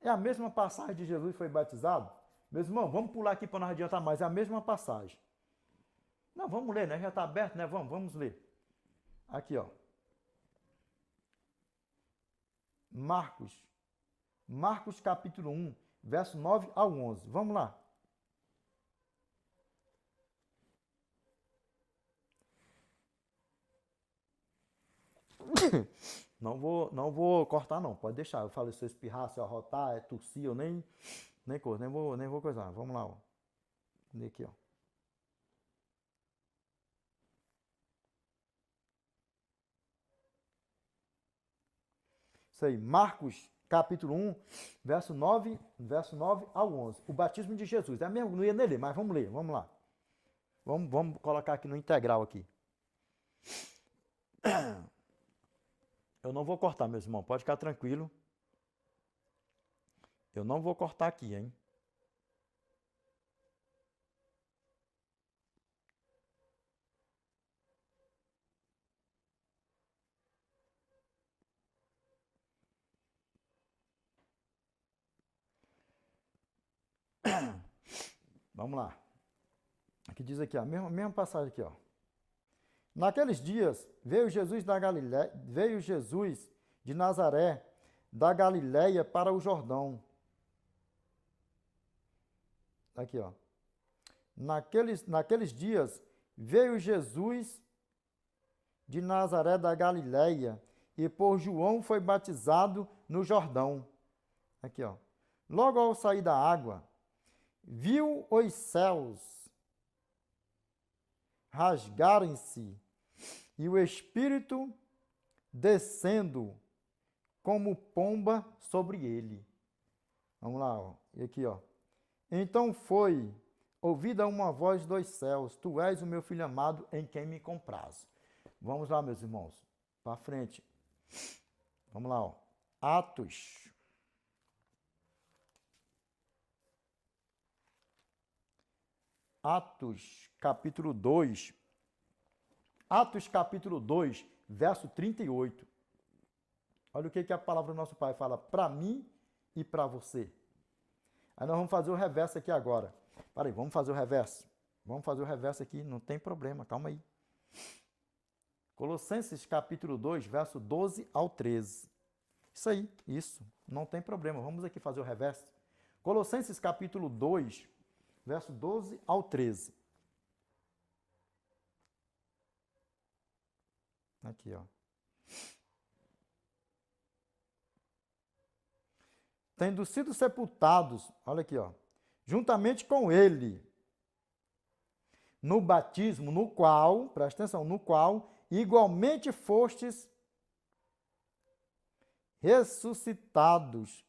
Speaker 1: É a mesma passagem de Jesus foi batizado? Meus irmãos, vamos pular aqui para não adiantar mais. É a mesma passagem. Não, vamos ler, né? Já está aberto, né? Vamos ler. Aqui, ó. Marcos capítulo 1, verso 9 ao 11. Vamos lá. Não vou cortar, não. Pode deixar. Eu falei se eu espirrar, se eu arrotar, é tossir, eu nem vou coisar. Vamos lá, ó. Vou ler aqui, ó. Isso aí, Marcos capítulo 1, verso 9 ao 11. O batismo de Jesus. É mesmo, não ia nem ler, mas vamos ler, vamos lá. Vamos colocar aqui no integral aqui. Eu não vou cortar, meus irmãos, pode ficar tranquilo. Eu não vou cortar aqui, hein? Vamos lá. Aqui diz aqui, a mesma passagem aqui, ó. Naqueles dias veio Jesus de Nazaré, da Galiléia para o Jordão. Aqui, ó. Naqueles dias veio Jesus de Nazaré da Galiléia e por João foi batizado no Jordão. Aqui, ó. Logo ao sair da água, viu os céus rasgarem-se e o Espírito descendo como pomba sobre ele. Vamos lá, ó. E aqui, ó. Então foi ouvida uma voz dos céus: Tu és o meu filho amado, em quem me comprazo. Vamos lá, meus irmãos. Para frente. Vamos lá, ó. Atos, capítulo 2. Atos, capítulo 2, verso 38. Olha o que a palavra do nosso Pai fala para mim e para você. Aí nós vamos fazer o reverso aqui agora. Peraí, vamos fazer o reverso. Vamos fazer o reverso aqui, não tem problema, calma aí. Colossenses, capítulo 2, verso 12 ao 13. Isso aí, isso, não tem problema. Vamos aqui fazer o reverso. Colossenses, capítulo 2, verso 12 ao 13. Aqui, ó. Tendo sido sepultados, olha aqui, ó, juntamente com ele, no batismo, no qual, presta atenção, no qual igualmente fostes ressuscitados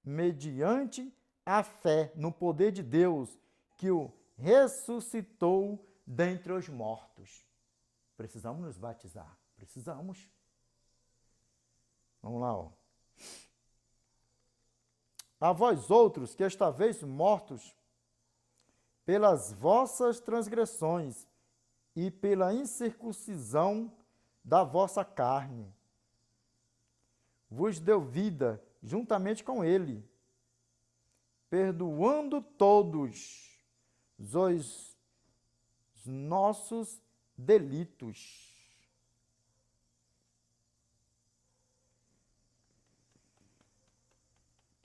Speaker 1: mediante a fé no poder de Deus, que o ressuscitou dentre os mortos. Precisamos nos batizar. Precisamos. Vamos lá, ó. A vós outros que estáveis mortos pelas vossas transgressões e pela incircuncisão da vossa carne, vos deu vida juntamente com ele, perdoando todos os nossos delitos.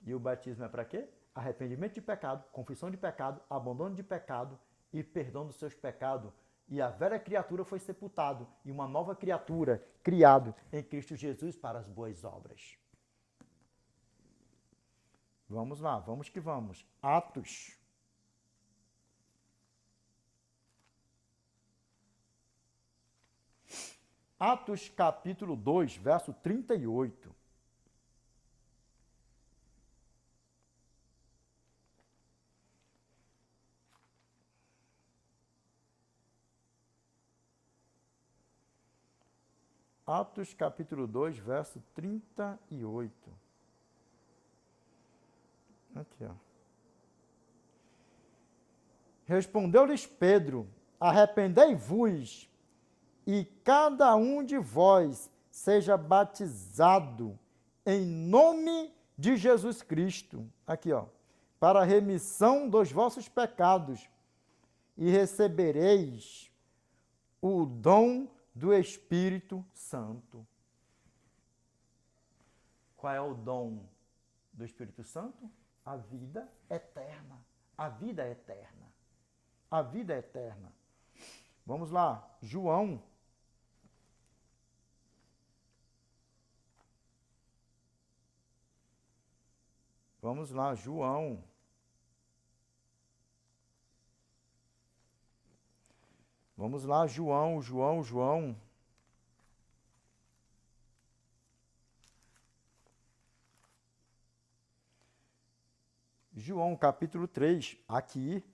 Speaker 1: E o batismo é para quê? Arrependimento de pecado, confissão de pecado, abandono de pecado e perdão dos seus pecados. E a velha criatura foi sepultado e uma nova criatura criado em Cristo Jesus para as boas obras. Vamos lá, vamos que vamos. Atos. Atos capítulo 2, verso 38. Atos capítulo 2, verso 38. Aqui, ó. Respondeu-lhes Pedro: arrependei-vos e cada um de vós seja batizado em nome de Jesus Cristo. Aqui, ó. Para a remissão dos vossos pecados. e recebereis o dom do Espírito Santo. Qual é o dom do Espírito Santo? A vida eterna. A vida eterna. A vida eterna. Vamos lá, João. Vamos lá, João. Vamos lá, João. João, capítulo 3, aqui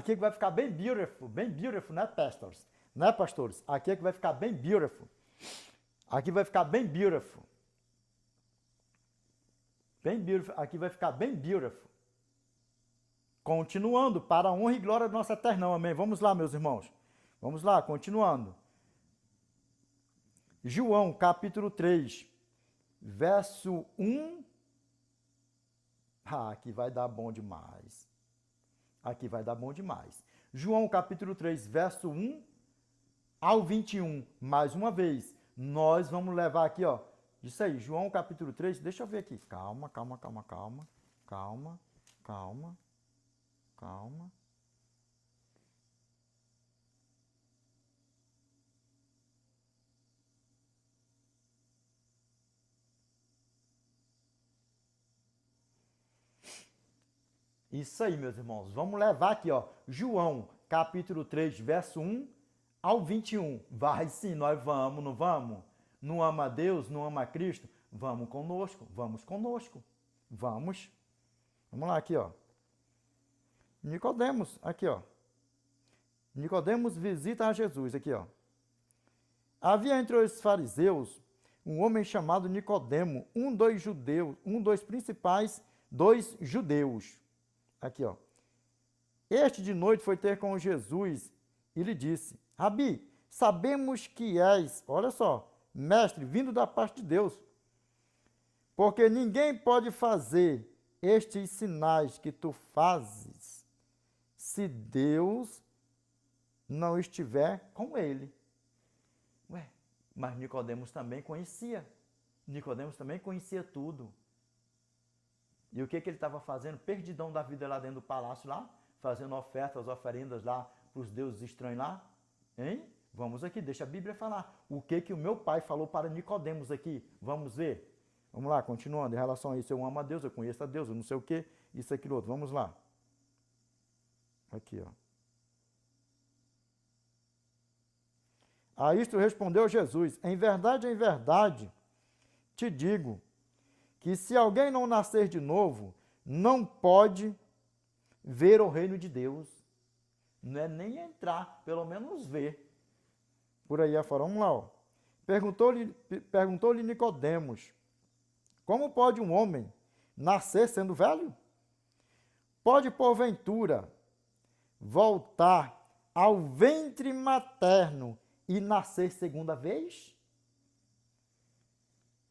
Speaker 1: que vai ficar bem beautiful, né, pastors? Né, pastores? Aqui é que vai ficar bem beautiful. Aqui vai ficar bem beautiful. Bem beautiful, aqui vai ficar bem beautiful. Continuando, para a honra e glória do nosso Eternão, amém? Vamos lá, meus irmãos. Vamos lá, continuando. João, capítulo 3, verso 1. Aqui vai dar bom demais. Aqui vai dar bom demais. João, capítulo 3, verso 1 ao 21. Mais uma vez, nós vamos levar aqui, ó. Isso aí, João, capítulo 3. Deixa eu ver aqui. Calma. Isso aí, meus irmãos. Vamos levar aqui, ó. João, capítulo 3, verso 1 ao 21. Vai sim, nós vamos, não vamos? Não ama a Deus, não ama a Cristo? Vamos conosco. Vamos lá aqui, ó. Nicodemos, aqui, ó. Nicodemos visita a Jesus, aqui, ó. Havia entre os fariseus um homem chamado Nicodemo, dos principais dos judeus. Aqui, ó. Este de noite foi ter com Jesus e lhe disse: Rabi, sabemos que és, olha só, mestre, vindo da parte de Deus, porque ninguém pode fazer estes sinais que tu fazes se Deus não estiver com ele. Ué, mas Nicodemos também conhecia. Nicodemos também conhecia tudo. E o que ele estava fazendo? Perdidão da vida lá dentro do palácio lá, fazendo ofertas, oferendas lá para os deuses estranhos lá. Hein? Vamos aqui, deixa a Bíblia falar. O que o meu pai falou para Nicodemos aqui? Vamos ver. Vamos lá, continuando. Em relação a isso, eu amo a Deus, eu conheço a Deus, eu não sei o que, isso, aquilo, outro. Vamos lá. Aqui, ó. A isto respondeu Jesus: em verdade, te digo, que se alguém não nascer de novo, não pode ver o reino de Deus. Não é nem entrar, pelo menos ver. Por aí afora, vamos lá, ó. Perguntou-lhe Nicodemos: como pode um homem nascer sendo velho? Pode, porventura, voltar ao ventre materno e nascer segunda vez?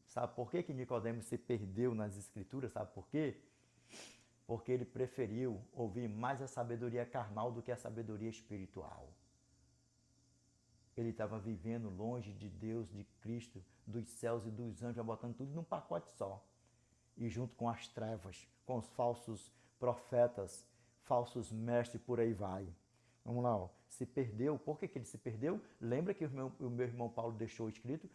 Speaker 1: Sabe por que Nicodemos se perdeu nas Escrituras? Sabe por quê? Porque ele preferiu ouvir mais a sabedoria carnal do que a sabedoria espiritual. Ele estava vivendo longe de Deus, de Cristo, dos céus e dos anjos, botando tudo num pacote só. E junto com as trevas, com os falsos profetas, falsos mestres, por aí vai. Vamos lá, ó. Se perdeu. Por que ele se perdeu? Lembra que o meu irmão Paulo deixou escrito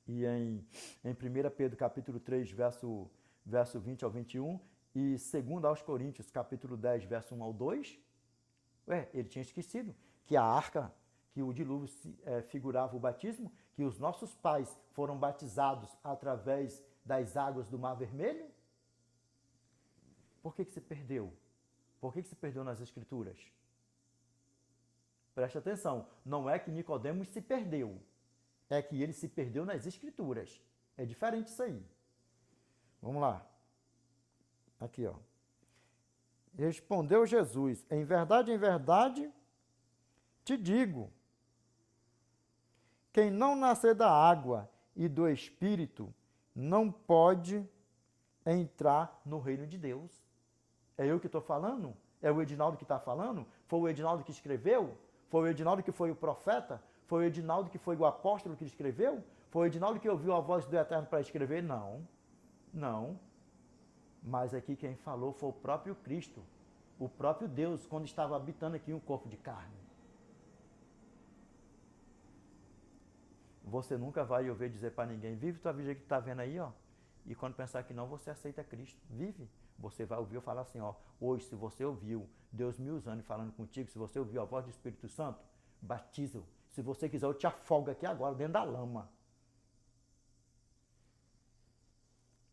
Speaker 1: em 1 Pedro capítulo 3, verso 20 ao 21, e 2 aos Coríntios, capítulo 10, verso 1 ao 2, ele tinha esquecido que a arca, que o dilúvio figurava o batismo, que os nossos pais foram batizados através das águas do Mar Vermelho. Por que se perdeu? Por que se perdeu nas Escrituras? Preste atenção, não é que Nicodemos se perdeu, é que ele se perdeu nas Escrituras. É diferente isso aí. Vamos lá. Aqui, ó. Respondeu Jesus: em verdade, te digo, quem não nascer da água e do Espírito não pode entrar no reino de Deus. É eu que estou falando? É o Edinaldo que está falando? Foi o Edinaldo que escreveu? Foi o Edinaldo que foi o profeta? Foi o Edinaldo que foi o apóstolo que escreveu? Foi o Edinaldo que ouviu a voz do Eterno para escrever? Não, não. Mas aqui quem falou foi o próprio Cristo, o próprio Deus, quando estava habitando aqui um corpo de carne. Você nunca vai ouvir dizer para ninguém, vive tua vida que está vendo aí, ó. E quando pensar que não, você aceita Cristo. Vive. Você vai ouvir eu falar assim, ó. Hoje, se você ouviu Deus me usando e falando contigo, se você ouviu a voz do Espírito Santo, batiza-o. Se você quiser, eu te afogo aqui agora, dentro da lama.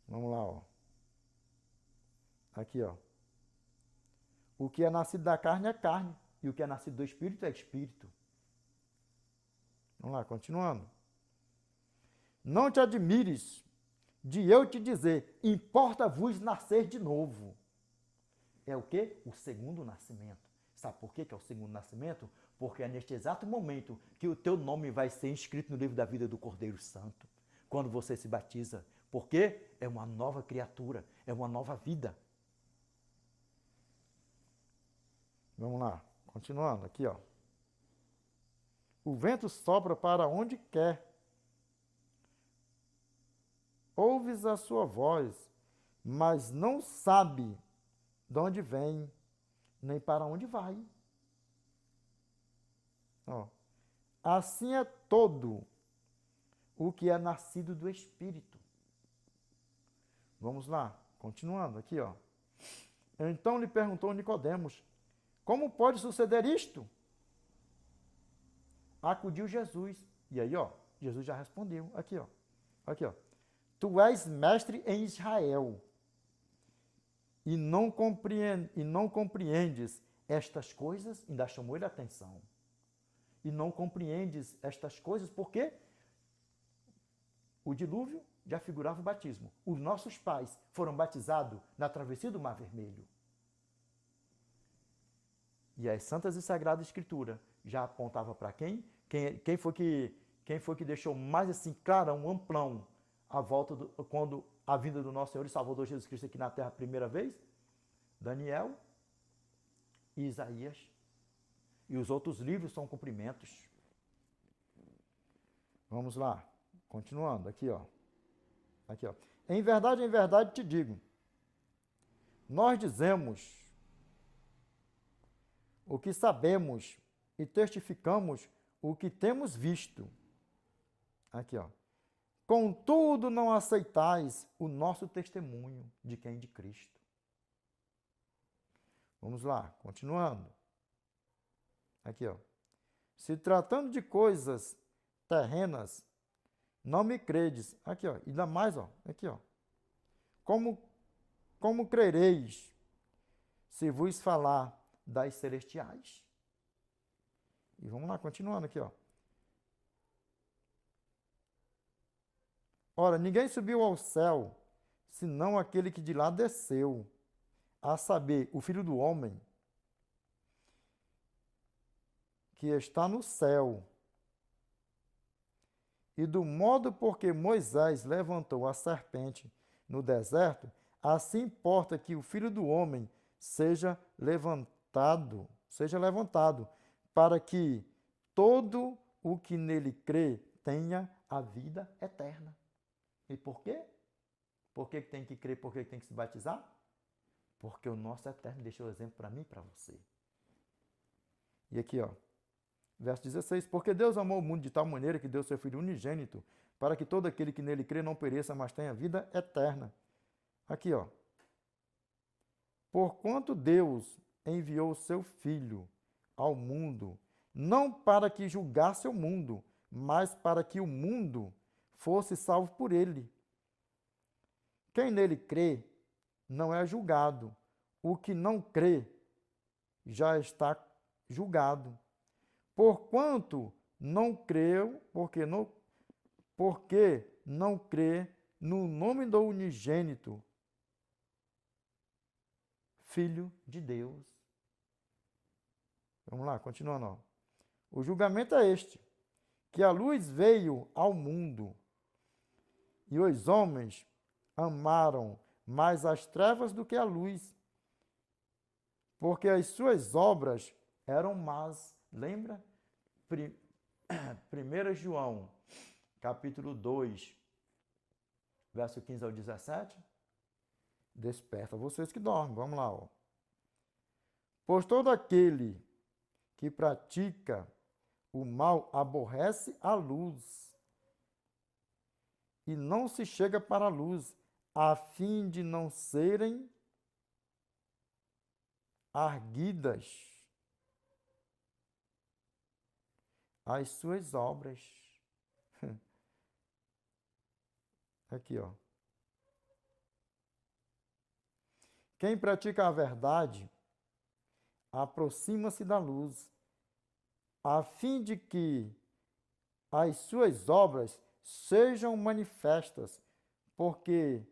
Speaker 1: Vamos lá, ó. Aqui, ó. O que é nascido da carne é carne. E o que é nascido do Espírito é Espírito. Vamos lá, continuando. Não te admires de eu te dizer, importa-vos nascer de novo. É o quê? O segundo nascimento. Sabe por quê que é o segundo nascimento? Porque é neste exato momento que o teu nome vai ser inscrito no livro da vida do Cordeiro Santo. Quando você se batiza. Porque é uma nova criatura, é uma nova vida. Vamos lá, continuando aqui, ó. O vento sopra para onde quer. Ouves a sua voz, mas não sabe de onde vem, nem para onde vai. Ó. Assim é todo o que é nascido do Espírito. Vamos lá, continuando aqui, ó. Então lhe perguntou Nicodemos, como pode suceder isto? Acudiu Jesus. E aí, ó, Jesus já respondeu. Aqui, ó. Aqui, ó. Tu és mestre em Israel e não compreendes estas coisas, ainda chamou ele a atenção. E não compreendes estas coisas porque o dilúvio já figurava o batismo. Os nossos pais foram batizados na travessia do Mar Vermelho. E as Santas e Sagradas Escrituras já apontava para quem? Quem foi que deixou mais assim clarão, amplão, a volta quando a vinda do nosso Senhor e Salvador Jesus Cristo aqui na Terra a primeira vez? Daniel e Isaías. E os outros livros são cumprimentos. Vamos lá, continuando, aqui, ó. Aqui, ó. Em verdade te digo, nós dizemos o que sabemos e testificamos o que temos visto. Aqui, ó. Contudo, não aceitais o nosso testemunho de quem? De Cristo. Vamos lá, continuando. Aqui, ó. Se tratando de coisas terrenas, não me credes. Aqui, ó. Ainda mais, ó. Aqui, ó. Como crereis se vos falar das celestiais? E vamos lá, continuando aqui, ó. Ora, ninguém subiu ao céu, senão aquele que de lá desceu, a saber, o Filho do Homem, que está no céu. E do modo por que Moisés levantou a serpente no deserto, assim importa que o Filho do Homem seja levantado, para que todo o que nele crê tenha a vida eterna. E por quê? Por que tem que crer? Por que tem que se batizar? Porque o nosso Eterno deixou o exemplo para mim e para você. E aqui, ó, verso 16. Porque Deus amou o mundo de tal maneira que deu seu Filho unigênito, para que todo aquele que nele crê não pereça, mas tenha vida eterna. Aqui, ó. Porquanto Deus enviou o seu Filho ao mundo, não para que julgasse o mundo, mas para que o mundo fosse salvo por ele. Quem nele crê não é julgado. O que não crê já está julgado. Porquanto não creu, porque não crê no nome do unigênito Filho de Deus. Vamos lá, continuando. Ó. O julgamento é este, que a luz veio ao mundo, e os homens amaram mais as trevas do que a luz, porque as suas obras eram más. Lembra? 1 João, capítulo 2, verso 15 ao 17. Desperta vocês que dormem. Vamos lá. Ó. Pois todo aquele que pratica o mal aborrece a luz e não se chega para a luz, a fim de não serem arguidas as suas obras. Aqui, ó. Quem pratica a verdade aproxima-se da luz, a fim de que as suas obras sejam manifestas, porque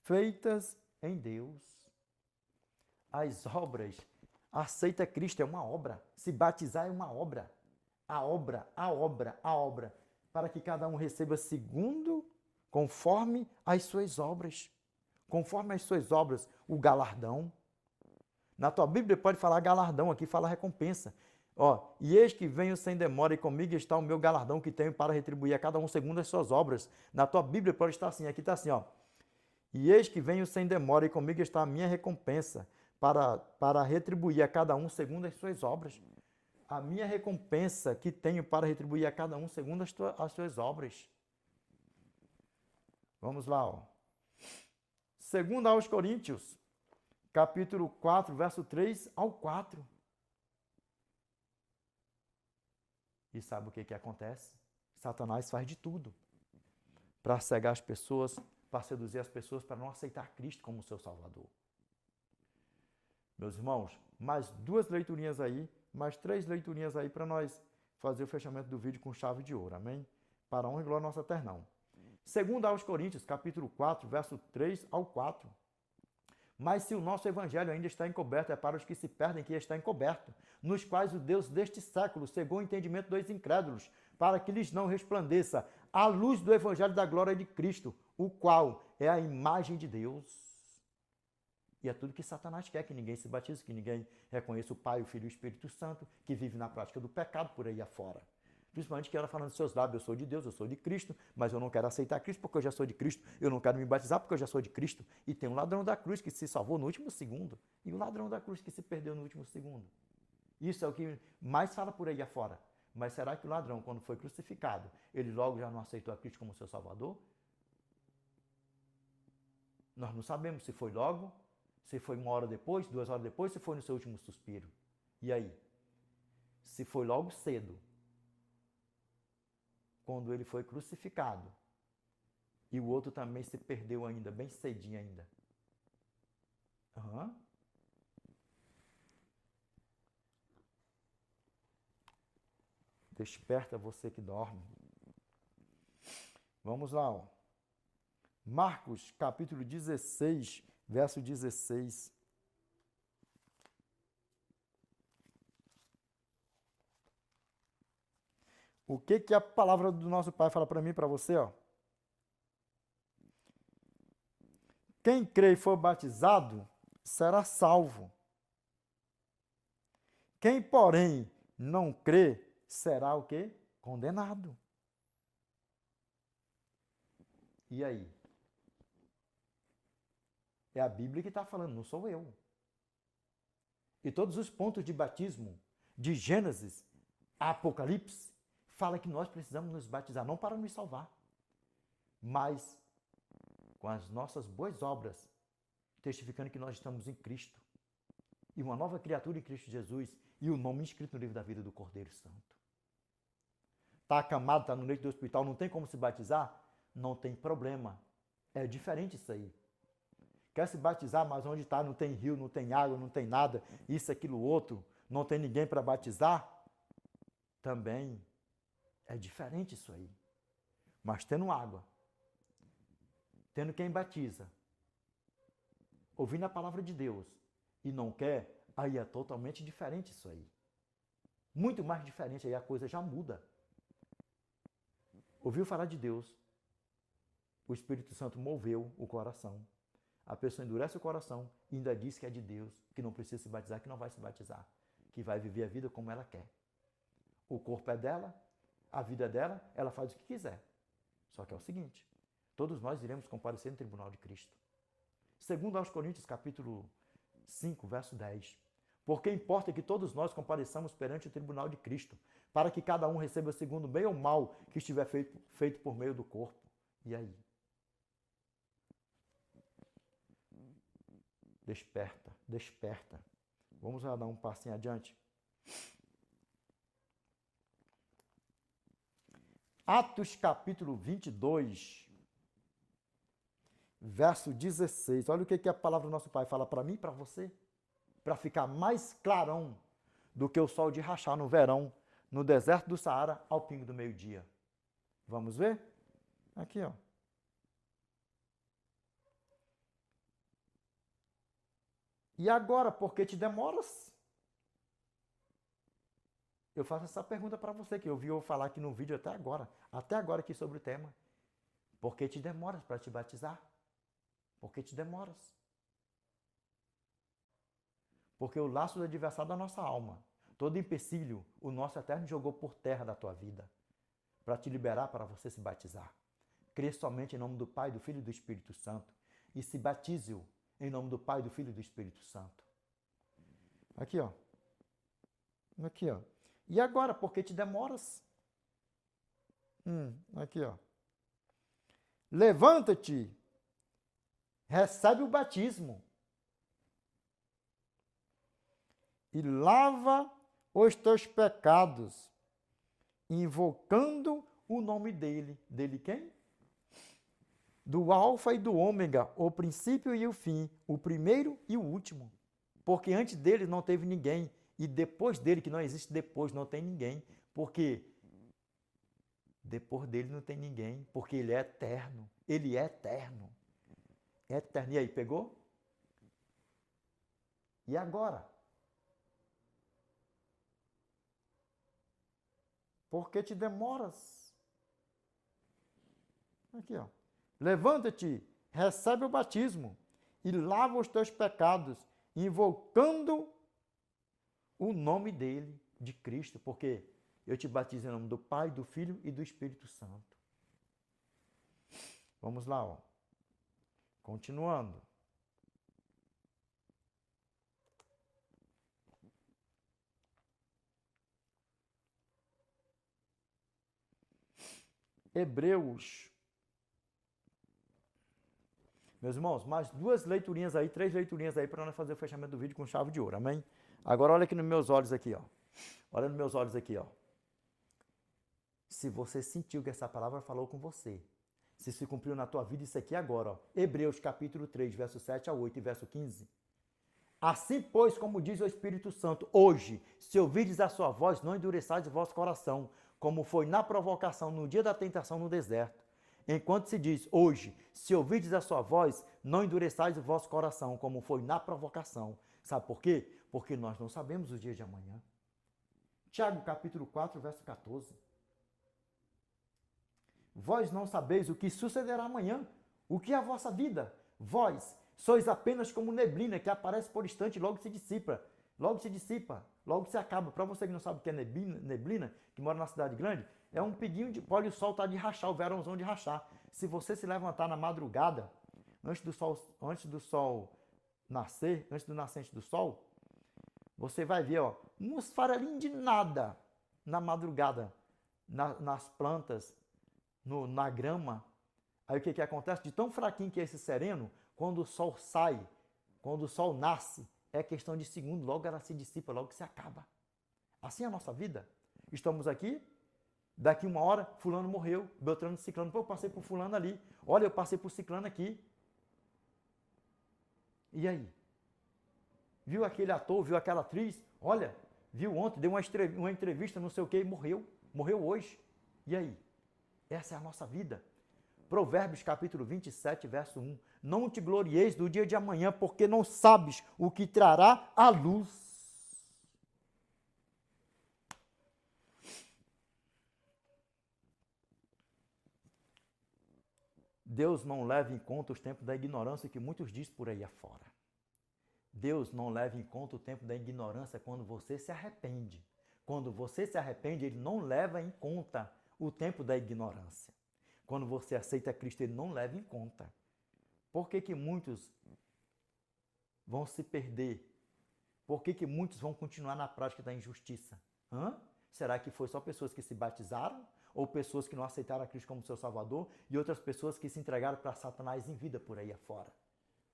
Speaker 1: feitas em Deus. As obras, aceita Cristo é uma obra, se batizar é uma obra. A obra, para que cada um receba segundo, conforme as suas obras. Conforme as suas obras, o galardão. Na tua Bíblia pode falar galardão, aqui fala recompensa. Ó, e eis que venho sem demora, e comigo está o meu galardão que tenho para retribuir a cada um segundo as suas obras. Na tua Bíblia pode estar assim, aqui está assim, ó. E eis que venho sem demora, e comigo está a minha recompensa para retribuir a cada um segundo as suas obras. A minha recompensa que tenho para retribuir a cada um segundo as suas obras. Vamos lá, ó. Segundo aos Coríntios, capítulo 4, verso 3 ao 4. E sabe o que acontece? Satanás faz de tudo para cegar as pessoas, para seduzir as pessoas, para não aceitar Cristo como seu Salvador. Meus irmãos, mais 2 leiturinhas aí, mais 3 leiturinhas aí para nós fazer o fechamento do vídeo com chave de ouro, amém? Para a honra e glória nossa eternão. Segundo aos Coríntios, capítulo 4, verso 3 ao 4. Mas se o nosso evangelho ainda está encoberto, é para os que se perdem que está encoberto, nos quais o Deus deste século cegou o entendimento dos incrédulos, para que lhes não resplandeça a luz do evangelho da glória de Cristo, o qual é a imagem de Deus. E é tudo que Satanás quer, que ninguém se batize, que ninguém reconheça o Pai, o Filho e o Espírito Santo, que vive na prática do pecado por aí afora. Principalmente que ela falando dos seus lábios, eu sou de Deus, eu sou de Cristo, mas eu não quero aceitar Cristo porque eu já sou de Cristo, eu não quero me batizar porque eu já sou de Cristo. E tem um ladrão da cruz que se salvou no último segundo, e o ladrão da cruz que se perdeu no último segundo. Isso é o que mais fala por aí afora. Mas será que o ladrão, quando foi crucificado, ele logo já não aceitou a Cristo como seu Salvador? Nós não sabemos se foi logo, se foi 1 hora depois, 2 horas depois, se foi no seu último suspiro. E aí? Se foi logo cedo, quando ele foi crucificado, e o outro também se perdeu ainda, bem cedinho ainda. Desperta você que dorme. Vamos lá, ó. Marcos, capítulo 16, verso 16. O que a palavra do nosso Pai fala para mim e para você, ó? Quem crê e for batizado será salvo. Quem, porém, não crê será o quê? Condenado. E aí? É a Bíblia que está falando, não sou eu. E todos os pontos de batismo, de Gênesis a Apocalipse, fala que nós precisamos nos batizar, não para nos salvar, mas com as nossas boas obras, testificando que nós estamos em Cristo. E uma nova criatura em Cristo Jesus, e o nome inscrito no livro da vida do Cordeiro Santo. Está acamado, está no leito do hospital, não tem como se batizar? Não tem problema. É diferente isso aí. Quer se batizar, mas onde está não tem rio, não tem água, não tem nada, isso, aquilo, outro, não tem ninguém para batizar? Também é diferente isso aí. Mas tendo água, tendo quem batiza, ouvindo a palavra de Deus e não quer, aí é totalmente diferente isso aí. Muito mais diferente, aí a coisa já muda. Ouviu falar de Deus, o Espírito Santo moveu o coração. a pessoa endurece o coração e ainda diz que é de Deus, que não precisa se batizar, que não vai se batizar, que vai viver a vida como ela quer. O corpo é dela, a vida é dela, ela faz o que quiser. Só que é o seguinte, todos nós iremos comparecer no tribunal de Cristo. Segundo aos Coríntios, capítulo 5, verso 10. Porque importa que todos nós compareçamos perante o tribunal de Cristo, para que cada um receba segundo o bem ou mal que estiver feito por meio do corpo. E aí? Desperta, desperta. Vamos lá dar um passinho adiante. Atos capítulo 22, verso 16. Olha o que a palavra do nosso Pai fala para mim e para você, para ficar mais clarão do que o sol de rachar no verão, no deserto do Saara, ao pingo do meio-dia. Vamos ver? Aqui, ó. E agora, por que te demoras? Eu faço essa pergunta para você, que eu vi eu falar aqui no vídeo até agora aqui sobre o tema. Por que te demoras para te batizar? Por que te demoras? Porque o laço do adversário da nossa alma, todo empecilho, o nosso Eterno jogou por terra da tua vida, para te liberar para você se batizar. Crê somente em nome do Pai, do Filho e do Espírito Santo, e se batize-o em nome do Pai, do Filho e do Espírito Santo. Aqui, ó. Aqui, ó. E agora, por que te demoras? Aqui, ó. Levanta-te, recebe o batismo e lava os teus pecados, invocando o nome dele. Dele quem? Do Alfa e do Ômega, o princípio e o fim, o primeiro e o último. Porque antes dele não teve ninguém, e depois dele, que não existe depois, não tem ninguém. Porque depois dele não tem ninguém, porque ele é eterno. Ele é eterno. É eterno. E aí, pegou? E agora? Por que te demoras? Aqui, ó. Levanta-te, recebe o batismo e lava os teus pecados, invocando o nome dele, de Cristo, porque eu te batizo em nome do Pai, do Filho e do Espírito Santo. Vamos lá, ó. Continuando. Hebreus. Meus irmãos, mais duas leiturinhas aí, três leiturinhas aí para nós fazer o fechamento do vídeo com chave de ouro, amém? Agora olha aqui nos meus olhos aqui, ó. Olha nos meus olhos aqui, ó. Se você sentiu que essa palavra falou com você, se se cumpriu na tua vida isso aqui agora, ó. Hebreus capítulo 3, verso 7 a 8 e verso 15. Assim, pois, como diz o Espírito Santo, hoje, se ouvirdes a sua voz, não endureçais o vosso coração, como foi na provocação no dia da tentação no deserto. Enquanto se diz, hoje, se ouvirdes a sua voz, não endureçais o vosso coração, como foi na provocação. Sabe por quê? Porque nós não sabemos o dia de amanhã. Tiago, capítulo 4, verso 14. Vós não sabeis o que sucederá amanhã, o que é a vossa vida. Vós sois apenas como neblina que aparece por instante e logo se dissipa. Logo se dissipa, logo se acaba. Para você que não sabe o que é neblina, que mora na cidade grande, é um pinguinho de pó e o sol está de rachar, o verãozão de rachar. Se você se levantar na madrugada, antes do sol nascer, antes do nascente do sol, você vai ver, ó, uns farelinhos de nada na madrugada, nas plantas, na grama. Aí o que acontece? De tão fraquinho que é esse sereno, quando o sol sai, quando o sol nasce, é questão de segundo, logo ela se dissipa, logo se acaba. Assim é a nossa vida. Estamos aqui, daqui uma hora, fulano morreu, Beltrano, Ciclano, pô, eu passei por fulano ali, olha, eu passei por Ciclano aqui. E aí? Viu aquele ator, viu aquela atriz? Olha, viu ontem, deu uma entrevista, não sei o que, e morreu hoje. E aí? Essa é a nossa vida. Provérbios capítulo 27, verso 1. Não te glorieis do dia de amanhã, porque não sabes o que trará a luz. Deus não leva em conta os tempos da ignorância que muitos dizem por aí afora. Deus não leva em conta o tempo da ignorância quando você se arrepende. Quando você se arrepende, Ele não leva em conta o tempo da ignorância. Quando você aceita Cristo, Ele não leva em conta. Por que muitos vão se perder? Por que muitos vão continuar na prática da injustiça? Será que foi só pessoas que se batizaram? Ou pessoas que não aceitaram a Cristo como seu Salvador? E outras pessoas que se entregaram para Satanás em vida por aí afora?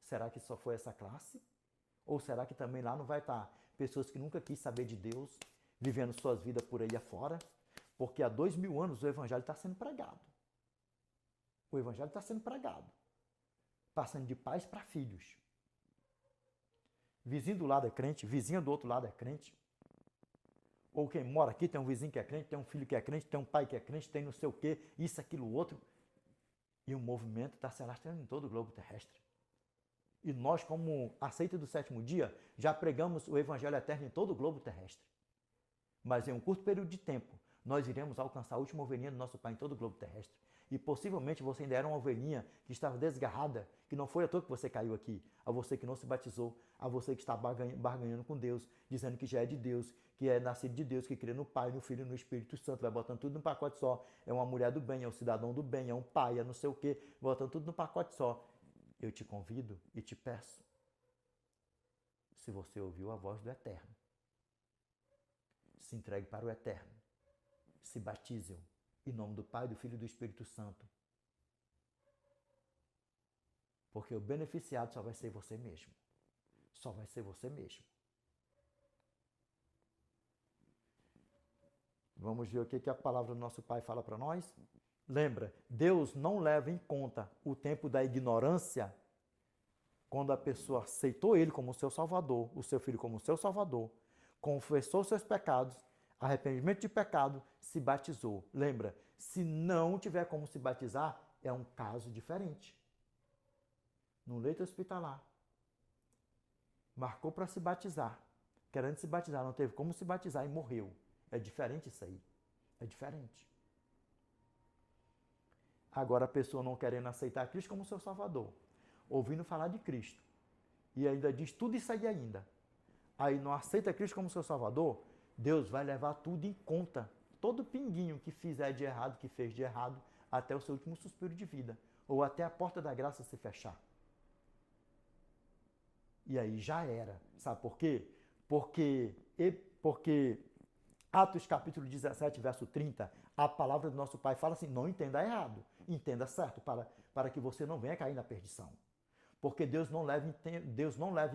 Speaker 1: Será que só foi essa classe? Ou será que também lá não vai estar pessoas que nunca quis saber de Deus, vivendo suas vidas por aí afora? Porque há 2000 anos o Evangelho está sendo pregado. O Evangelho está sendo pregado. Passando de pais para filhos. Vizinho do lado é crente, vizinha do outro lado é crente. Ou quem mora aqui tem um vizinho que é crente, tem um filho que é crente, tem um pai que é crente, tem não sei o quê, isso, aquilo, outro. E o movimento está se alastrando em todo o globo terrestre. E nós, como aceita do sétimo dia, já pregamos o Evangelho eterno em todo o globo terrestre. Mas em um curto período de tempo, nós iremos alcançar a última ovelhinha do nosso Pai em todo o globo terrestre. E possivelmente você ainda era uma ovelhinha que estava desgarrada, que não foi à toa que você caiu aqui. A você que não se batizou, a você que está barganhando com Deus, dizendo que já é de Deus, que é nascido de Deus, que crê no Pai, no Filho e no Espírito Santo, vai botando tudo num pacote só. É uma mulher do bem, é um cidadão do bem, é um pai, é não sei o quê, botando tudo num pacote só. Eu te convido e te peço, se você ouviu a voz do Eterno, se entregue para o Eterno, se batize em nome do Pai, do Filho e do Espírito Santo, porque o beneficiado só vai ser você mesmo, só vai ser você mesmo. Vamos ver o que a palavra do nosso Pai fala para nós? Lembra, Deus não leva em conta o tempo da ignorância quando a pessoa aceitou Ele como seu Salvador, o seu Filho como seu Salvador, confessou seus pecados, arrependimento de pecado, se batizou. Lembra, se não tiver como se batizar, é um caso diferente. No leito hospitalar, marcou para se batizar, querendo se batizar, não teve como se batizar e morreu. É diferente isso aí, é diferente. Agora a pessoa não querendo aceitar Cristo como seu Salvador, ouvindo falar de Cristo, e ainda diz tudo isso aí não aceita Cristo como seu Salvador, Deus vai levar tudo em conta, todo pinguinho que fizer de errado, que fez de errado, até o seu último suspiro de vida, ou até a porta da graça se fechar. E aí já era. Sabe por quê? Porque Atos capítulo 17, verso 30, a palavra do nosso Pai fala assim, não entenda errado, entenda certo, para que você não venha cair na perdição. Porque Deus não leva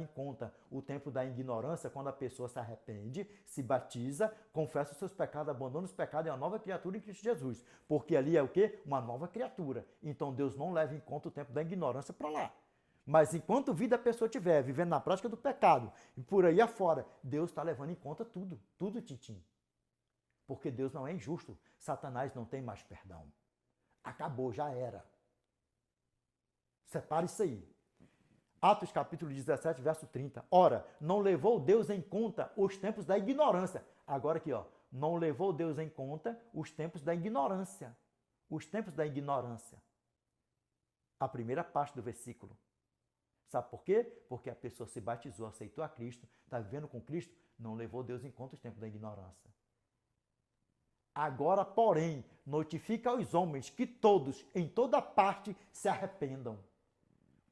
Speaker 1: em conta o tempo da ignorância quando a pessoa se arrepende, se batiza, confessa os seus pecados, abandona os pecados e é uma nova criatura em Cristo Jesus. Porque ali é o quê? Uma nova criatura. Então Deus não leva em conta o tempo da ignorância para lá. Mas enquanto vida a pessoa estiver vivendo na prática do pecado e por aí afora, Deus está levando em conta tudo, tintim. Porque Deus não é injusto. Satanás não tem mais perdão. Acabou, já era. Separe isso aí. Atos capítulo 17, verso 30. Ora, não levou Deus em conta os tempos da ignorância. Agora aqui, ó. Não levou Deus em conta os tempos da ignorância. Os tempos da ignorância. A primeira parte do versículo. Sabe por quê? Porque a pessoa se batizou, aceitou a Cristo, está vivendo com Cristo, não levou Deus em conta os tempos da ignorância. Agora, porém, notifica aos homens que todos, em toda parte, se arrependam.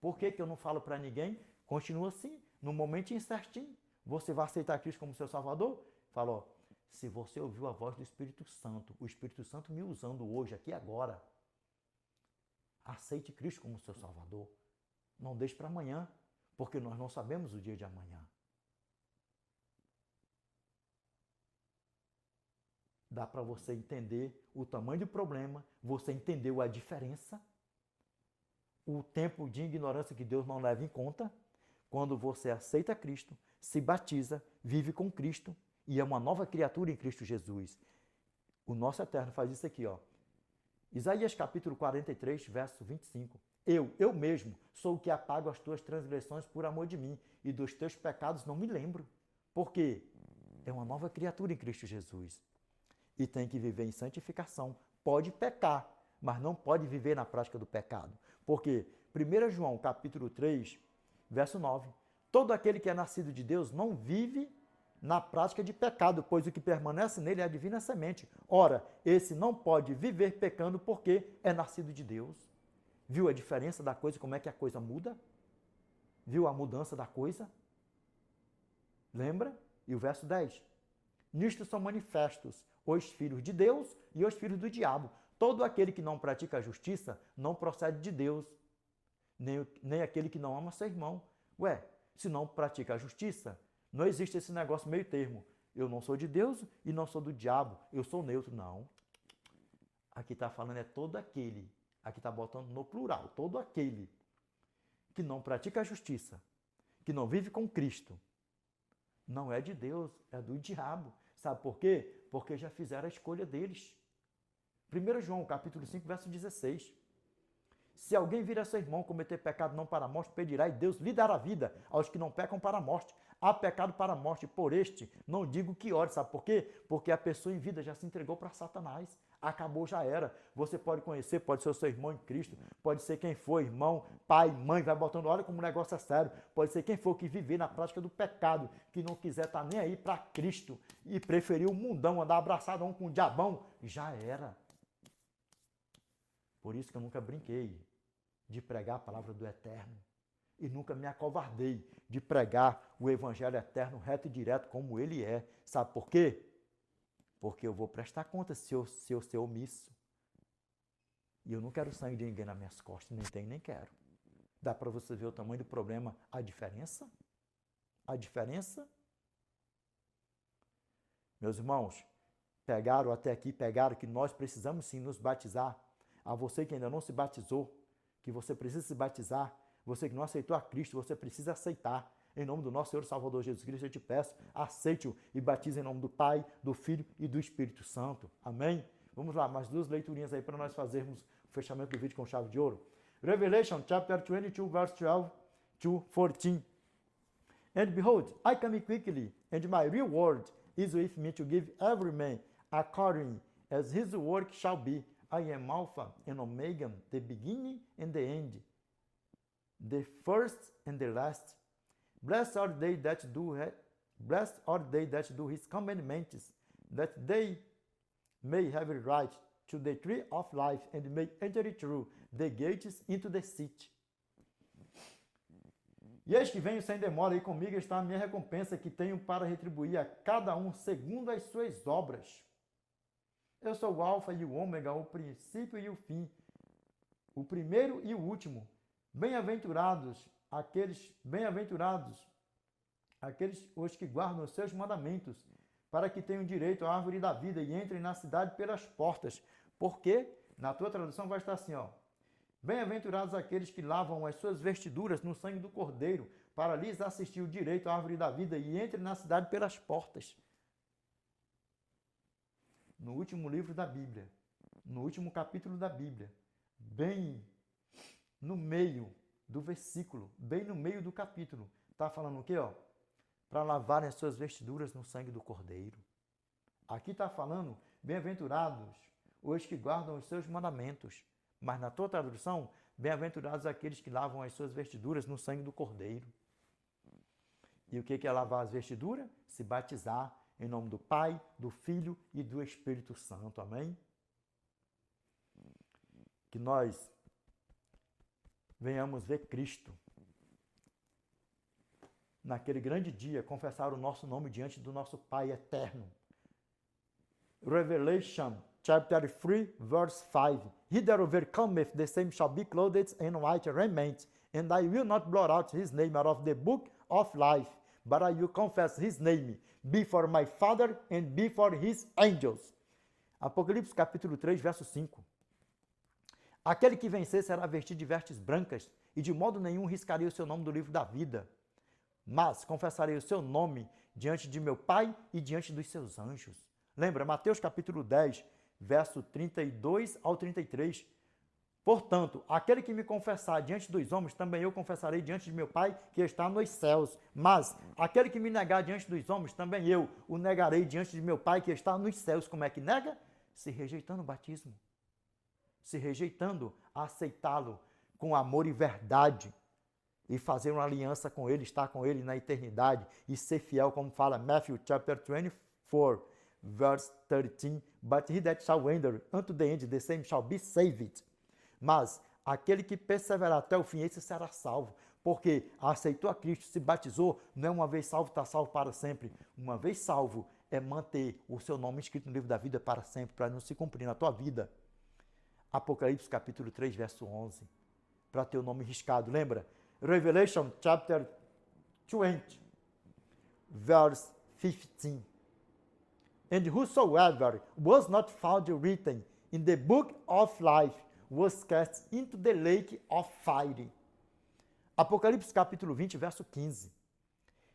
Speaker 1: Por que eu não falo para ninguém? Continua assim, no momento incertinho. Você vai aceitar Cristo como seu Salvador? Fala, ó, se você ouviu a voz do Espírito Santo, o Espírito Santo me usando hoje, aqui agora, aceite Cristo como seu Salvador. Não deixe para amanhã, porque nós não sabemos o dia de amanhã. Dá para você entender o tamanho do problema, você entendeu a diferença, o tempo de ignorância que Deus não leva em conta, quando você aceita Cristo, se batiza, vive com Cristo e é uma nova criatura em Cristo Jesus. O nosso Eterno faz isso aqui, ó. Isaías capítulo 43, verso 25. Eu mesmo, sou o que apago as tuas transgressões por amor de mim, e dos teus pecados não me lembro. Por quê? É uma nova criatura em Cristo Jesus. E tem que viver em santificação. Pode pecar, mas não pode viver na prática do pecado. Porque 1 João capítulo 3, verso 9, todo aquele que é nascido de Deus não vive na prática de pecado, pois o que permanece nele é a divina semente. Ora, esse não pode viver pecando porque é nascido de Deus. Viu a diferença da coisa, como é que a coisa muda? Viu a mudança da coisa? Lembra? E o verso 10. Nisto são manifestos os filhos de Deus e os filhos do diabo. Todo aquele que não pratica a justiça não procede de Deus, nem aquele que não ama seu irmão. Ué, se não pratica a justiça, não existe esse negócio meio termo. Eu não sou de Deus e não sou do diabo, eu sou neutro. Não. Aqui está falando é todo aquele, aqui está botando no plural, todo aquele que não pratica a justiça, que não vive com Cristo, não é de Deus, é do diabo. Sabe por quê? Porque já fizeram a escolha deles. 1 João, capítulo 5, verso 16. Se alguém vir a seu irmão cometer pecado não para a morte, pedirá e Deus lhe dará vida aos que não pecam para a morte. Há pecado para a morte, por este não digo que ore. Sabe por quê? Porque a pessoa em vida já se entregou para Satanás. Acabou, já era. Você pode conhecer, pode ser o seu irmão em Cristo, pode ser quem for, irmão, pai, mãe, vai botando, olha como o negócio é sério. Pode ser quem for que viver na prática do pecado, que não quiser estar nem aí para Cristo e preferir o mundão, andar abraçado um com o diabão, já era. Por isso que eu nunca brinquei de pregar a palavra do Eterno. E nunca me acovardei de pregar o Evangelho eterno, reto e direto, como ele é. Sabe por quê? Porque eu vou prestar conta se eu ser omisso. E eu não quero sangue de ninguém nas minhas costas, nem tenho, nem quero. Dá para você ver o tamanho do problema, a diferença? A diferença? Meus irmãos, pegaram até aqui, pegaram que nós precisamos sim nos batizar. A você que ainda não se batizou, que você precisa se batizar, você que não aceitou a Cristo, você precisa aceitar. Em nome do nosso Senhor Salvador Jesus Cristo, eu te peço, aceite-o e batize em nome do Pai, do Filho e do Espírito Santo. Amém? Vamos lá, mais duas leiturinhas aí para nós fazermos o fechamento do vídeo com chave de ouro. Revelation, chapter 22, verse 12 to 14. And behold, I come quickly, and my reward is with me to give every man according as his work shall be. I am Alpha and Omega, the beginning and the end, the first and the last. Blessed are they that do his commandments, that they may have a right to the tree of life and may enter through the gates into the city. E eis que venho sem demora, e comigo está a minha recompensa, que tenho para retribuir a cada um segundo as suas obras. Eu sou o Alfa e o Ômega, o princípio e o fim, o primeiro e o último. Bem-aventurados aqueles os que guardam os seus mandamentos, para que tenham direito à árvore da vida e entrem na cidade pelas portas. Porque, na tua tradução vai estar assim, ó. Bem-aventurados aqueles que lavam as suas vestiduras no sangue do Cordeiro, para lhes assistir o direito à árvore da vida e entrem na cidade pelas portas. No último livro da Bíblia, no último capítulo da Bíblia, bem no meio do versículo, bem no meio do capítulo, está falando o quê, ó? Para lavarem as suas vestiduras no sangue do Cordeiro. Aqui está falando, bem-aventurados os que guardam os seus mandamentos. Mas na tua tradução, bem-aventurados aqueles que lavam as suas vestiduras no sangue do Cordeiro. E o que é lavar as vestiduras? Se batizar em nome do Pai, do Filho e do Espírito Santo. Amém? Que nós venhamos ver Cristo naquele grande dia, confessar o nosso nome diante do nosso Pai eterno. Revelation, chapter 3, verse 5. He that overcometh, the same shall be clothed in white raiment, and I will not blot out his name out of the book of life, but I will confess his name before my Father and before his angels. Apocalipse capítulo 3, verso 5. Aquele que vencer será vestido de vestes brancas, e de modo nenhum riscarei o seu nome do livro da vida. Mas confessarei o seu nome diante de meu Pai e diante dos seus anjos. Lembra, Mateus capítulo 10, verso 32 ao 33. Portanto, aquele que me confessar diante dos homens, também eu confessarei diante de meu Pai que está nos céus. Mas aquele que me negar diante dos homens, também eu o negarei diante de meu Pai que está nos céus. Como é que nega? Se rejeitando o batismo. se rejeitando a aceitá-lo com amor e verdade e fazer uma aliança com ele, estar com ele na eternidade e ser fiel, como fala Matthew chapter 24, verse 13, but he that shall enter unto the end, the same shall be saved. Mas aquele que perseverar até o fim, esse será salvo, porque aceitou a Cristo, se batizou, não é uma vez salvo, está salvo para sempre. Uma vez salvo, é manter o seu nome escrito no livro da vida para sempre, para não se cumprir na tua vida. Apocalipse capítulo 3, verso 11, para ter o nome riscado, lembra? Revelation chapter 20, verse 15. And whosoever was not found written in the book of life was cast into the lake of fire. Apocalipse capítulo 20, verso 15.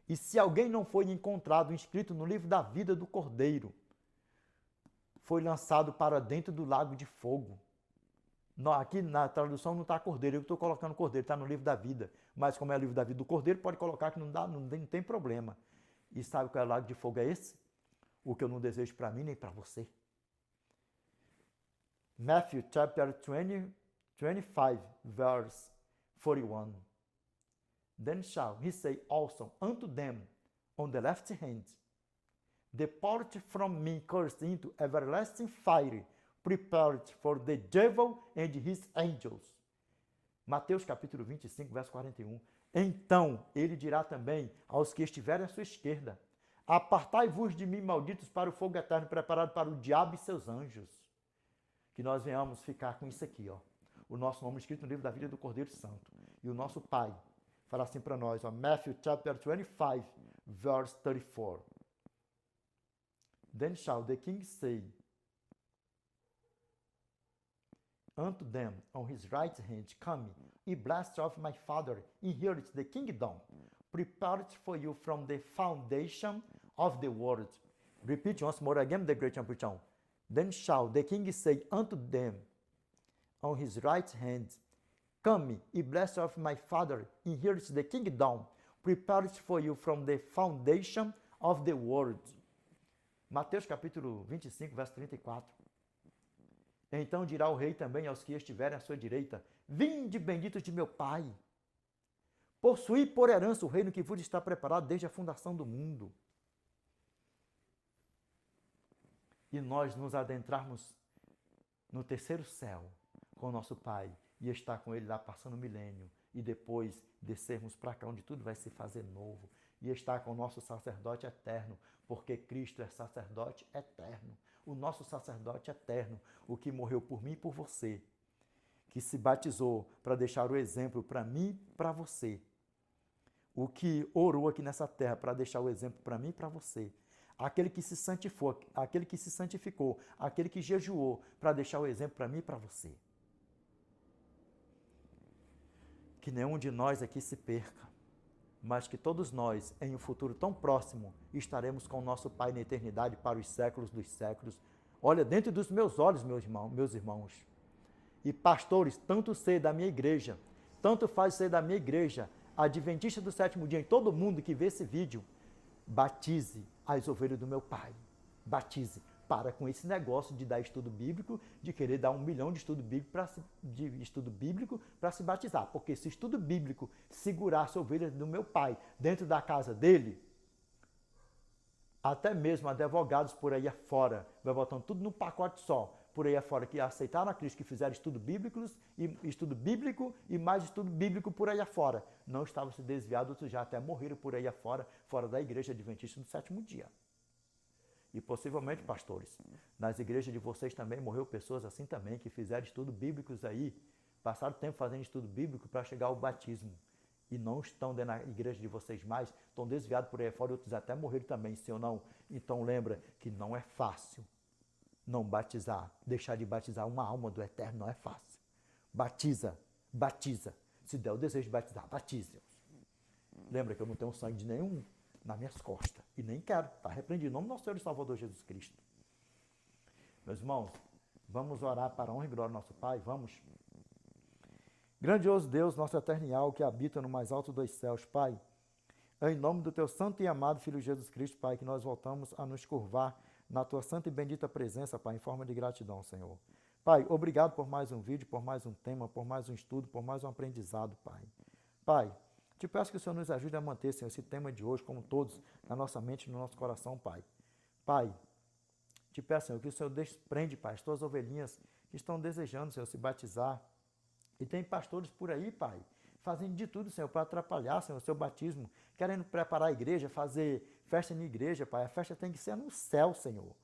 Speaker 1: E se alguém não foi encontrado inscrito no livro da vida do Cordeiro, foi lançado para dentro do lago de fogo. Aqui na tradução não está Cordeiro, eu estou colocando Cordeiro, está no livro da vida. Mas como é o livro da vida do Cordeiro, pode colocar que não tem problema. E sabe qual é o lago de fogo? É esse? O que eu não desejo para mim nem para você. Matthew chapter 20, 25, verse 41. Then shall he say also unto them on the left hand, Depart from me, cursed, into everlasting fire, prepared for the devil and his angels. Mateus capítulo 25, verso 41. Então ele dirá também aos que estiverem à sua esquerda, Apartai-vos de mim, malditos, para o fogo eterno preparado para o diabo e seus anjos. Que nós venhamos ficar com isso aqui, ó. O nosso nome escrito no livro da vida do Cordeiro Santo. E o nosso Pai fala assim para nós, ó, Matthew chapter 25, verse 34. Then shall the king say unto them on his right hand, Come, ye blessed of my Father, inherit the kingdom, prepared for you from the foundation of the world. Repeat once more again the great ambition. Then shall the king say unto them on his right hand, Come, ye blessed of my Father, inherit the kingdom, prepared for you from the foundation of the world. Mateus capítulo 25, verso 34. Então dirá o rei também aos que estiverem à sua direita, Vinde, benditos de meu Pai, possuí por herança o reino que vos está preparado desde a fundação do mundo. E nós nos adentrarmos no terceiro céu com o nosso Pai e estar com Ele lá passando o milênio e depois descermos para cá onde tudo vai se fazer novo e estar com o nosso sacerdote eterno, porque Cristo é sacerdote eterno. O nosso sacerdote eterno, o que morreu por mim e por você, que se batizou para deixar o exemplo para mim e para você, o que orou aqui nessa terra para deixar o exemplo para mim e para você, aquele que se santificou, aquele que jejuou para deixar o exemplo para mim e para você. Que nenhum de nós aqui se perca, mas que todos nós, em um futuro tão próximo, estaremos com o nosso Pai na eternidade para os séculos dos séculos. Olha, dentro dos meus olhos, meus irmãos. E pastores, tanto ser da minha igreja, tanto faz ser da minha igreja, adventista do sétimo dia, em todo mundo que vê esse vídeo, batize as ovelhas do meu Pai. Batize. Para com esse negócio de dar estudo bíblico, de querer dar 1 milhão de estudo bíblico para se batizar. Porque se estudo bíblico segurasse a ovelha do meu pai dentro da casa dele, até mesmo advogados por aí afora, vai botando tudo num pacote só, por aí afora, que aceitaram a Cristo, que fizeram estudo bíblico e mais estudo bíblico por aí afora. Não estavam se desviados, outros já até morreram por aí afora, fora da igreja adventista do sétimo dia. E possivelmente, pastores, nas igrejas de vocês também morreu pessoas assim também, que fizeram estudos bíblicos aí, passaram tempo fazendo estudo bíblico para chegar ao batismo. E não estão dentro da igreja de vocês mais, estão desviados por aí fora, outros até morreram também, sim ou não? Então lembra que não é fácil não batizar, deixar de batizar uma alma do Eterno, não é fácil. Batiza. Se der o desejo de batizar, batize-os. Lembra que eu não tenho sangue de nenhum nas minhas costas. E nem quero. Está repreendido em nome do nosso Senhor e Salvador Jesus Cristo. Meus irmãos, vamos orar para a honra e glória do nosso Pai. Vamos. Grandioso Deus, nosso eterno que habita no mais alto dos céus, Pai. Em nome do Teu santo e amado Filho Jesus Cristo, Pai, que nós voltamos a nos curvar na tua santa e bendita presença, Pai, em forma de gratidão, Senhor. Pai, obrigado por mais um vídeo, por mais um tema, por mais um estudo, por mais um aprendizado, Pai. Pai, te peço que o Senhor nos ajude a manter, Senhor, esse tema de hoje, como todos, na nossa mente e no nosso coração, Pai. Pai, te peço, Senhor, que o Senhor desprende, Pai, as tuas ovelhinhas que estão desejando, Senhor, se batizar. E tem pastores por aí, Pai, fazendo de tudo, Senhor, para atrapalhar, Senhor, o seu batismo, querendo preparar a igreja, fazer festa na igreja, Pai. A festa tem que ser no céu, Senhor.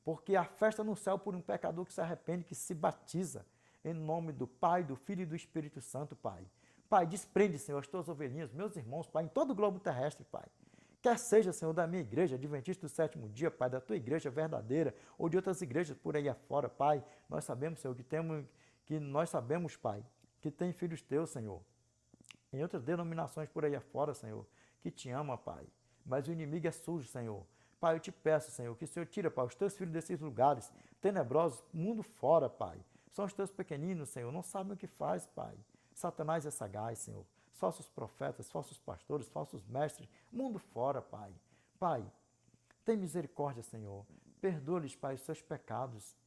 Speaker 1: Porque a festa no céu por um pecador que se arrepende, que se batiza, em nome do Pai, do Filho e do Espírito Santo, Pai. Pai, desprende, Senhor, as tuas ovelhinhas, meus irmãos, Pai, em todo o globo terrestre, Pai. Quer seja, Senhor, da minha igreja, adventista do sétimo dia, Pai, da tua igreja verdadeira, ou de outras igrejas por aí afora, Pai. Nós sabemos, Senhor, Pai, que tem filhos teus, Senhor, em outras denominações por aí afora, Senhor, que te ama, Pai. Mas o inimigo é sujo, Senhor. Pai, eu te peço, Senhor, que o Senhor tira, Pai, os teus filhos desses lugares tenebrosos, mundo fora, Pai. São os teus pequeninos, Senhor, não sabem o que faz, Pai. Satanás é sagaz, Senhor. Falsos profetas, falsos pastores, falsos mestres, mundo fora, Pai. Pai, tem misericórdia, Senhor. Perdoa-lhes, Pai, os seus pecados.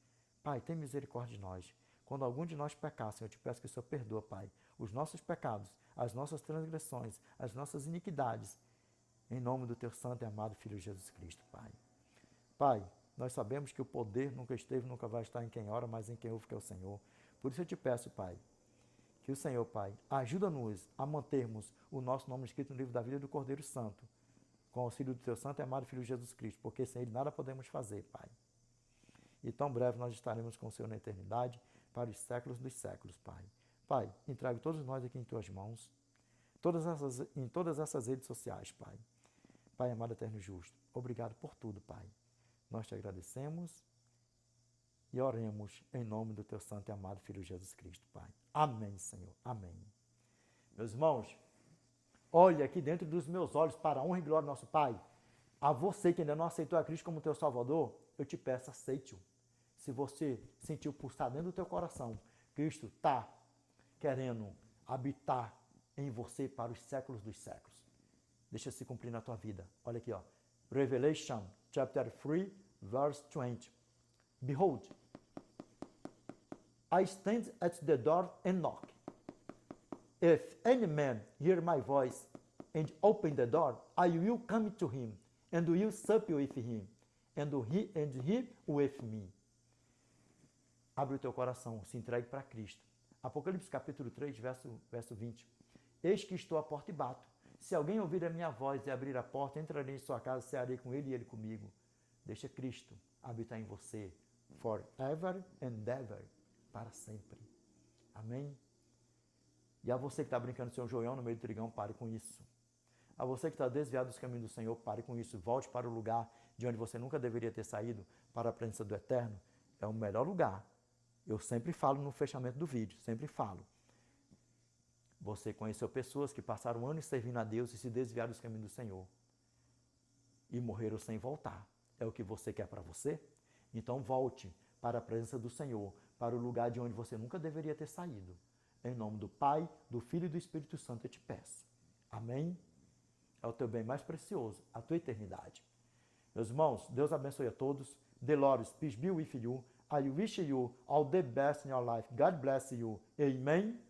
Speaker 1: Pai, tem misericórdia de nós. Quando algum de nós pecar, Senhor, eu te peço que o Senhor perdoa, Pai, os nossos pecados, as nossas transgressões, as nossas iniquidades, em nome do teu santo e amado Filho Jesus Cristo, Pai. Pai, nós sabemos que o poder nunca esteve, nunca vai estar em quem ora, mas em quem ouve, que é o Senhor. Por isso eu te peço, Pai, que o Senhor, Pai, ajuda-nos a mantermos o nosso nome escrito no livro da vida do Cordeiro Santo, com o auxílio do teu santo e amado Filho Jesus Cristo, porque sem ele nada podemos fazer, Pai. E tão breve nós estaremos com o Senhor na eternidade, para os séculos dos séculos, Pai. Pai, entregue todos nós aqui em tuas mãos, em todas essas redes sociais, Pai. Pai amado, eterno e justo, obrigado por tudo, Pai. Nós te agradecemos e oremos em nome do teu santo e amado Filho Jesus Cristo, Pai. Amém, Senhor. Amém. Meus irmãos, olhe aqui dentro dos meus olhos para a honra e glória do nosso Pai. A você que ainda não aceitou a Cristo como teu Salvador, eu te peço, aceite-o. Se você sentiu pulsar dentro do teu coração, Cristo está querendo habitar em você para os séculos dos séculos. Deixa se cumprir na tua vida. Olha aqui, ó. Revelation, chapter 3, verse 20. Behold, I stand at the door and knock. If any man hear my voice and open the door, I will come to him, and will sup with him, and he with me. Abre o teu coração, se entregue para Cristo. Apocalipse capítulo 3, verso 20. Eis que estou à porta e bato. Se alguém ouvir a minha voz e abrir a porta, entrarei em sua casa, cearei com ele e ele comigo. Deixa Cristo habitar em você, forever and ever, para sempre. Amém? E a você que está brincando seu joião no meio do trigão, pare com isso. A você que está desviado dos caminhos do Senhor, pare com isso. Volte para o lugar de onde você nunca deveria ter saído, para a presença do Eterno. É o melhor lugar. Eu sempre falo no fechamento do vídeo, sempre falo. Você conheceu pessoas que passaram anos servindo a Deus e se desviaram dos caminhos do Senhor. E morreram sem voltar. É o que você quer para você? Então volte para a presença do Senhor, para o lugar de onde você nunca deveria ter saído. Em nome do Pai, do Filho e do Espírito Santo eu te peço. Amém? É o teu bem mais precioso, a tua eternidade. Meus irmãos, Deus abençoe a todos. The Lord peace be with you. I wish you all the best in your life. God bless you. Amen.